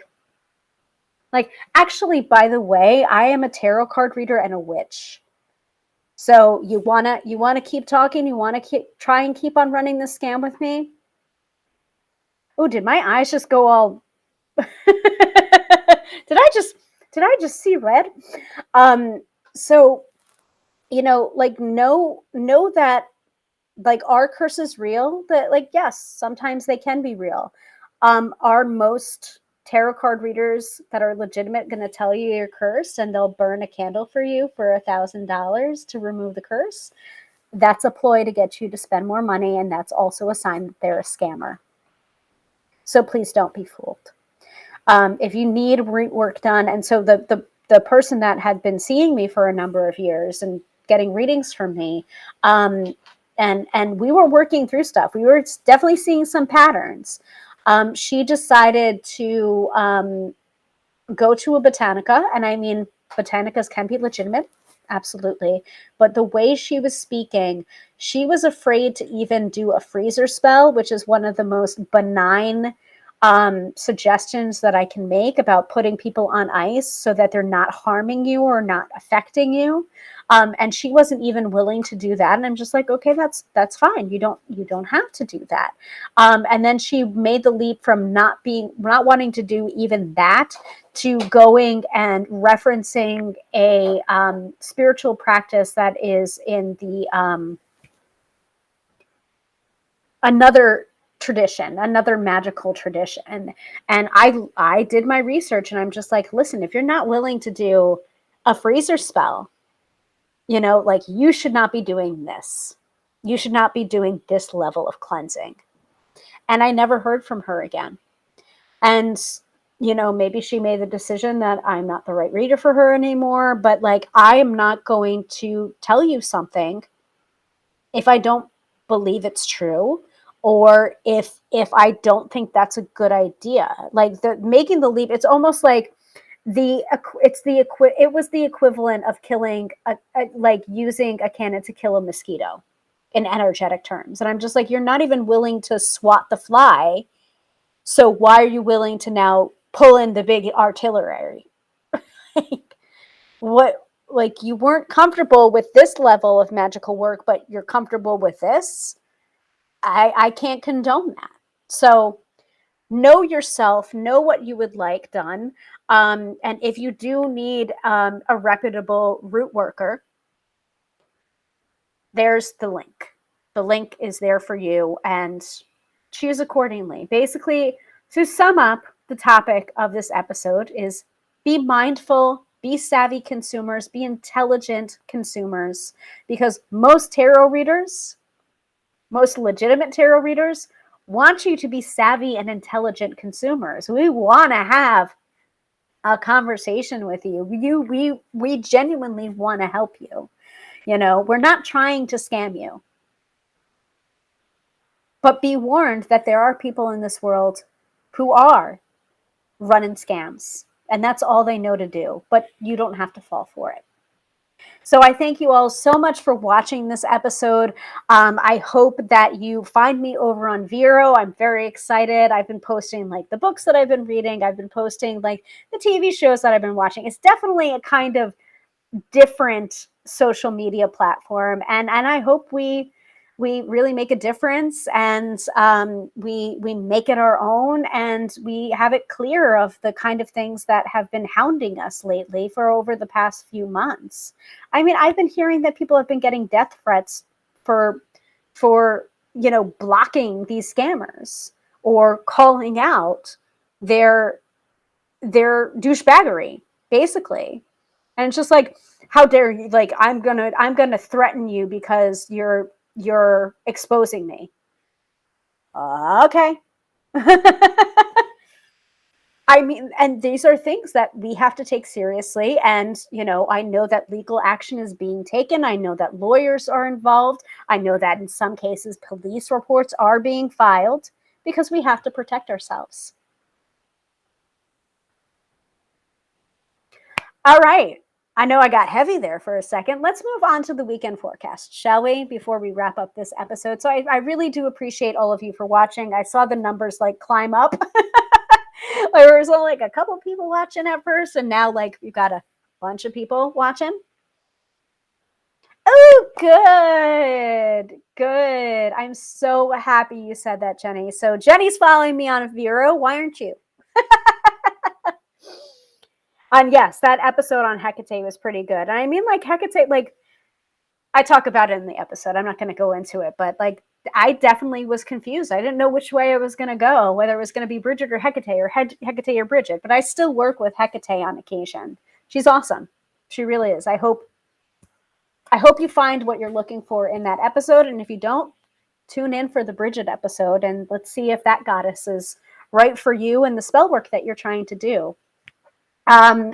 actually, by the way, I am a tarot card reader and a witch. So you wanna keep talking? You wanna try and keep on running this scam with me? Oh, did my eyes just go all? Did I just see red? So, like, know that, like, are curses real? That, like, yes, sometimes they can be real. Are most tarot card readers that are legitimate going to tell you you're cursed and they'll burn a candle for you for $1,000 to remove the curse? That's a ploy to get you to spend more money, and that's also a sign that they're a scammer. So please don't be fooled. If you need work done, and so the person that had been seeing me for a number of years and getting readings from me, and we were working through stuff. We were definitely seeing some patterns. She decided to go to a botanica, and I mean, botanicas can be legitimate, absolutely. But the way she was speaking, she was afraid to even do a freezer spell, which is one of the most benign suggestions that I can make about putting people on ice so that they're not harming you or not affecting you. And she wasn't even willing to do that. And I'm just like, okay, that's fine. You don't have to do that. And then she made the leap from not wanting to do even that to going and referencing a spiritual practice that is in the another tradition, another magical tradition. And I did my research, and I'm just like, listen, if you're not willing to do a freezer spell, like, you should not be doing this. You should not be doing this level of cleansing. And I never heard from her again. And maybe she made the decision that I'm not the right reader for her anymore, but, like, I am not going to tell you something if I don't believe it's true, or if I don't think that's a good idea. Like, making the leap, it's almost like it was the equivalent of killing like using a cannon to kill a mosquito in energetic terms. And I'm just like, you're not even willing to swat the fly. So why are you willing to now pull in the big artillery? What, like, you weren't comfortable with this level of magical work, but you're comfortable with this? I can't condone that. So know yourself, know what you would like done. And if you do need a reputable root worker, there's the link. The link is there for you, and choose accordingly. Basically, to sum up, the topic of this episode is be mindful, be savvy consumers, be intelligent consumers, because most legitimate tarot readers want you to be savvy and intelligent consumers. We want to have a conversation with you. We genuinely want to help you. We're not trying to scam you. But be warned that there are people in this world who are running scams, and that's all they know to do. But you don't have to fall for it. So I thank you all so much for watching this episode. I hope that you find me over on Vero. I'm very excited. I've been posting like the books that I've been reading. I've been posting like the TV shows that I've been watching. It's definitely a kind of different social media platform, and I hope we really make a difference, and we make it our own, and we have it clear of the kind of things that have been hounding us lately for over the past few months. I mean, I've been hearing that people have been getting death threats for blocking these scammers or calling out their douchebaggery, basically. And it's just like, how dare you? Like, I'm gonna threaten you because you're exposing me. Okay. I mean, and these are things that we have to take seriously. And, I know that legal action is being taken. I know that lawyers are involved. I know that in some cases, police reports are being filed because we have to protect ourselves. All right. I know I got heavy there for a second. Let's move on to the weekend forecast, shall we, before we wrap up this episode? So I really do appreciate all of you for watching. I saw the numbers like climb up. There was only like a couple people watching at first, and now like we've got a bunch of people watching. Oh, good. Good. I'm so happy you said that, Jenny. So Jenny's following me on Vero. Why aren't you? And yes, that episode on Hecate was pretty good. And I mean, like, Hecate, like, I talk about it in the episode. I'm not going to go into it, but like, I definitely was confused. I didn't know which way I was going to go, whether it was going to be Bridget or Hecate, or Hecate or Bridget. But I still work with Hecate on occasion. She's awesome. She really is. I hope you find what you're looking for in that episode. And if you don't, tune in for the Bridget episode, and let's see if that goddess is right for you and the spell work that you're trying to do. All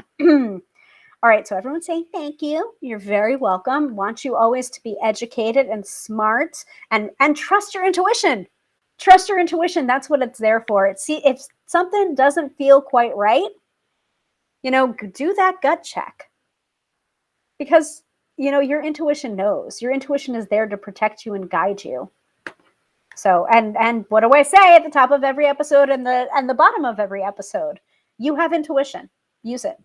right, so everyone's saying thank you. You're very welcome. Want you always to be educated and smart, and trust your intuition. Trust your intuition. That's what it's there for. If something doesn't feel quite right, do that gut check. Because, your intuition knows. Your intuition is there to protect you and guide you. So, and what do I say at the top of every episode and the bottom of every episode? You have intuition. Use it.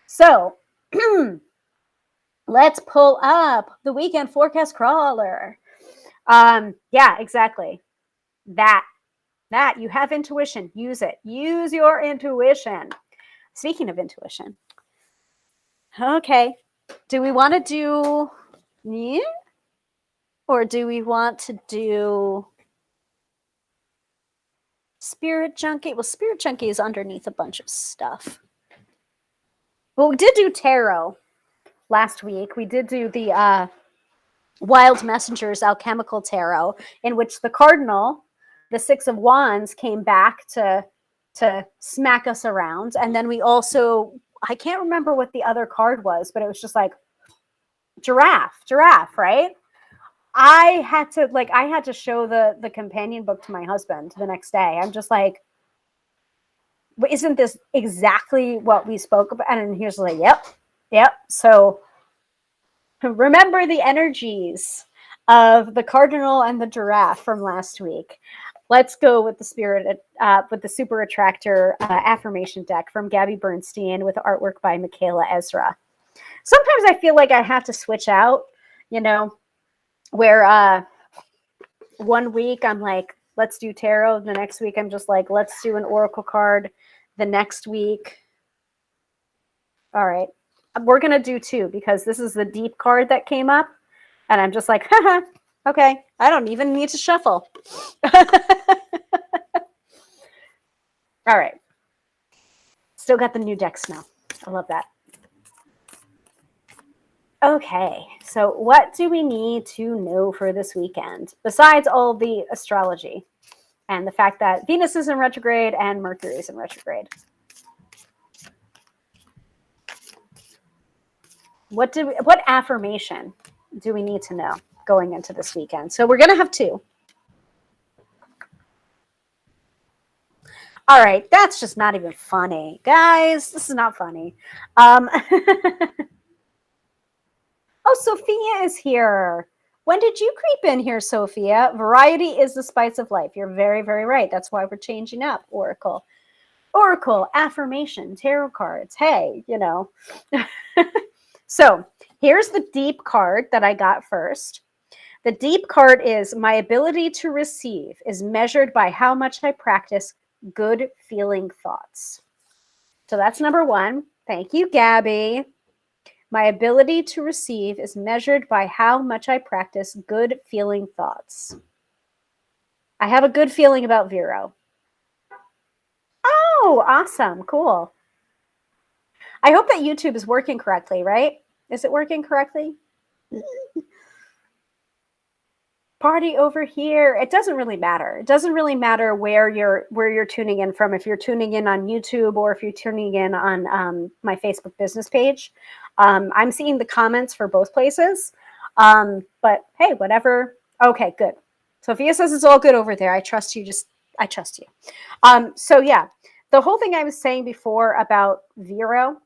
So, let's pull up the weekend forecast crawler. Yeah, exactly. That you have intuition. Use it. Use your intuition. Speaking of intuition. Okay. Do we want to do or do we want to do Spirit Junkie? Well, Spirit Junkie is underneath a bunch of stuff. Well, we did do tarot last week. We did do the Wild Messengers Alchemical Tarot, in which the Cardinal, the Six of Wands, came back to smack us around. And then we also, I can't remember what the other card was, but it was just like giraffe, right? I had to show the companion book to my husband the next day. I'm just like, isn't this exactly what we spoke about? And he was like, yep. So remember the energies of the Cardinal and the giraffe from last week. Let's go with the spirit, with the Super Attractor affirmation deck from Gabby Bernstein with artwork by Michaela Ezra. Sometimes I feel like I have to switch out, where 1 week I'm like, let's do tarot. The next week I'm just like, let's do an oracle card. The next week, all right, we're going to do 2 because this is the deep card that came up. And I'm just like, haha, okay, I don't even need to shuffle. All right. Still got the new deck smell. I love that. Okay, so what do we need to know for this weekend, besides all the astrology and the fact that Venus is in retrograde and Mercury is in retrograde? What affirmation do we need to know going into this weekend? So we're going to have 2. All right, that's just not even funny. Guys, this is not funny. Oh, Sophia is here. When did you creep in here, Sophia? Variety is the spice of life. You're very, very right. That's why we're changing up, Oracle. Oracle, affirmation, tarot cards. Hey, you know. So here's the deep card that I got first. The deep card is my ability to receive is measured by how much I practice good feeling thoughts. So that's number one. Thank you, Gabby. My ability to receive is measured by how much I practice good feeling thoughts. I have a good feeling about Vero. Oh, awesome. Cool. I hope that YouTube is working correctly, right? Is it working correctly? Party over here. It doesn't really matter. It doesn't really matter where you're tuning in from. If you're tuning in on YouTube or if you're tuning in on my Facebook business page, I'm seeing the comments for both places. But hey, whatever. Okay, good. Sophia says it's all good over there. I trust you. I trust you. So yeah, the whole thing I was saying before about Vero.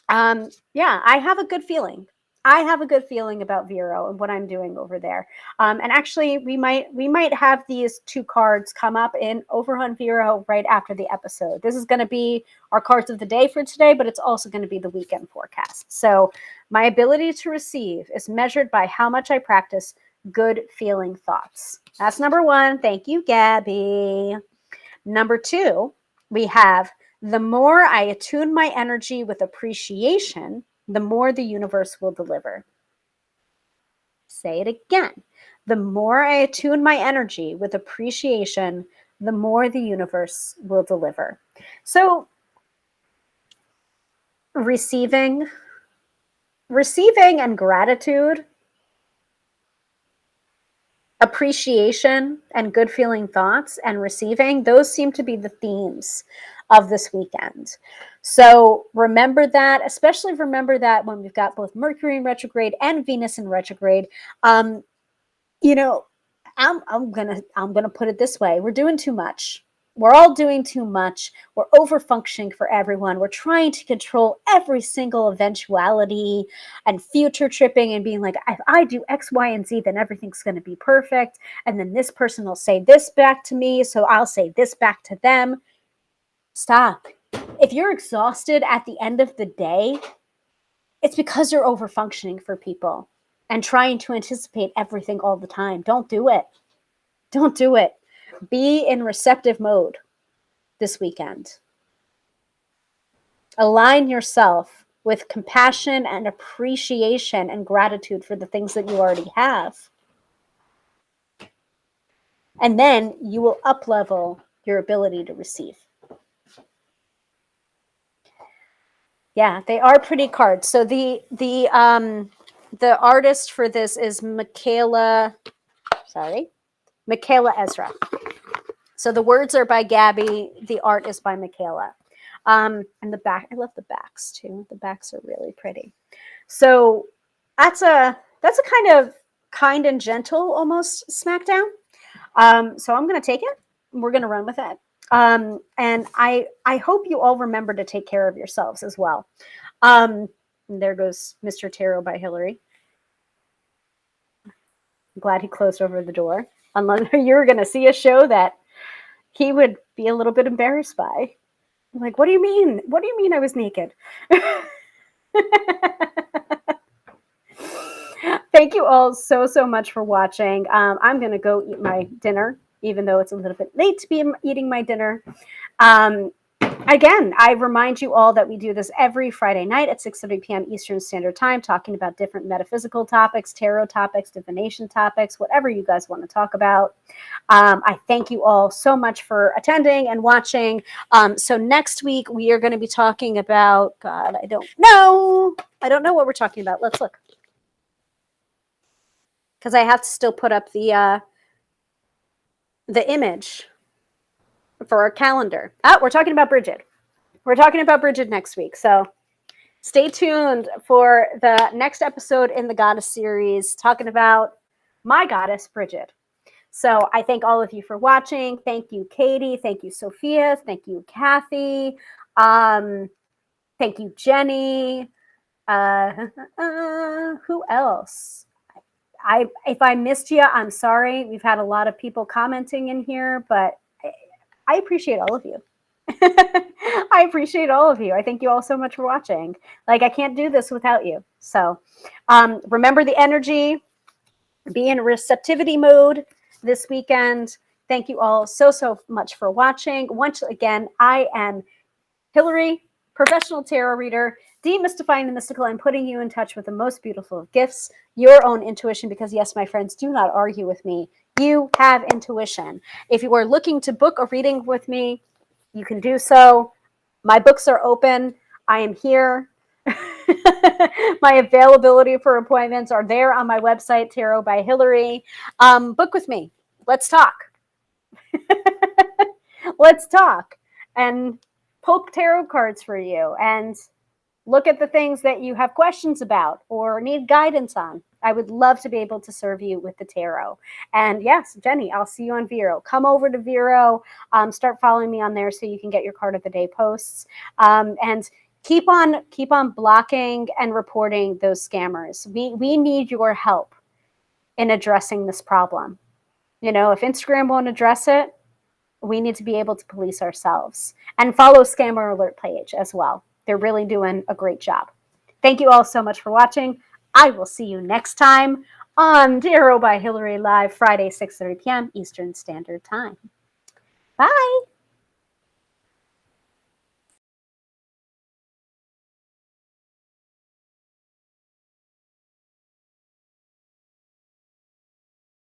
Yeah, I have a good feeling. I have a good feeling about Vero and what I'm doing over there. And actually, we might have these two cards come up in over on Vero right after the episode. This is going to be our cards of the day for today, but it's also going to be the weekend forecast. So my ability to receive is measured by how much I practice good feeling thoughts. That's number one. Thank you, Gabby. Number two, we have the more I attune my energy with appreciation, the more the universe will deliver. Say it again. The more I attune my energy with appreciation, the more the universe will deliver. So receiving and gratitude, appreciation and good feeling thoughts and receiving, those seem to be the themes of this weekend. So remember that, especially remember that when we've got both Mercury in retrograde and Venus in retrograde. You know, I'm gonna put it this way: we're doing too much. We're all doing too much. We're over functioning for everyone. We're trying to control every single eventuality and future tripping and being like, if I do X, Y, and Z, then everything's going to be perfect. And then this person will say this back to me, so I'll say this back to them. Stop. If you're exhausted at the end of the day, it's because you're over functioning for people and trying to anticipate everything all the time. Don't do it. Don't do it. Be in receptive mode this weekend. Align yourself with compassion and appreciation and gratitude for the things that you already have. And then you will up-level your ability to receive. Yeah, they are pretty cards. So the artist for this is Michaela Ezra. So the words are by Gabby. The art is by Michaela. And the back, I love the backs too. The backs are really pretty. So that's a kind and gentle almost smackdown. So I'm going to take it. We're going to run with it. And I hope you all remember to take care of yourselves as well. And there goes Mr. Tarot by Hillary. I'm glad he closed over the door. Unless you were going to see a show that he would be a little bit embarrassed by. I'm like, what do you mean? What do you mean I was naked? Thank you all so much for watching. I'm going to go eat my dinner, even though it's a little bit late to be eating my dinner. Again, I remind you all that we do this every Friday night at 6:30 p.m. Eastern Standard Time, talking about different metaphysical topics, tarot topics, divination topics, whatever you guys want to talk about. I thank you all so much for attending and watching. So next week, we are going to be talking about, God, I don't know what we're talking about. Let's look. Because I have to still put up the image for our calendar. We're talking about Bridget. We're talking about Bridget next week. So stay tuned for the next episode in the Goddess series, talking about my goddess, Bridget. So I thank all of you for watching. Thank you, Katie. Thank you, Sophia. Thank you, Kathy. Thank you, Jenny. Who else? If I missed you, I'm sorry. We've had a lot of people commenting in here, but I appreciate all of you. I appreciate all of you. I thank you all so much for watching. Like, I can't do this without you. So remember the energy, be in receptivity mode this weekend. Thank you all so much for watching. Once again, I am Hillary, professional tarot reader, demystifying the mystical and putting you in touch with the most beautiful of gifts, your own intuition, because yes, my friends, do not argue with me. You have intuition. If you are looking to book a reading with me, you can do so. My books are open. I am here. My availability for appointments are there on my website, Tarot by Hillary. Book with me. Let's talk. Let's talk and poke tarot cards for you and look at the things that you have questions about or need guidance on. I would love to be able to serve you with the tarot. And yes, Jenny, I'll see you on Vero. Come over to Vero. Start following me on there so you can get your card of the day posts. And keep on blocking and reporting those scammers. We need your help in addressing this problem. You know, if Instagram won't address it, we need to be able to police ourselves. And follow Scammer Alert page as well. They're really doing a great job. Thank you all so much for watching. I will see you next time on Tarot by Hillary Live, Friday, 6:30 p.m. Eastern Standard Time. Bye.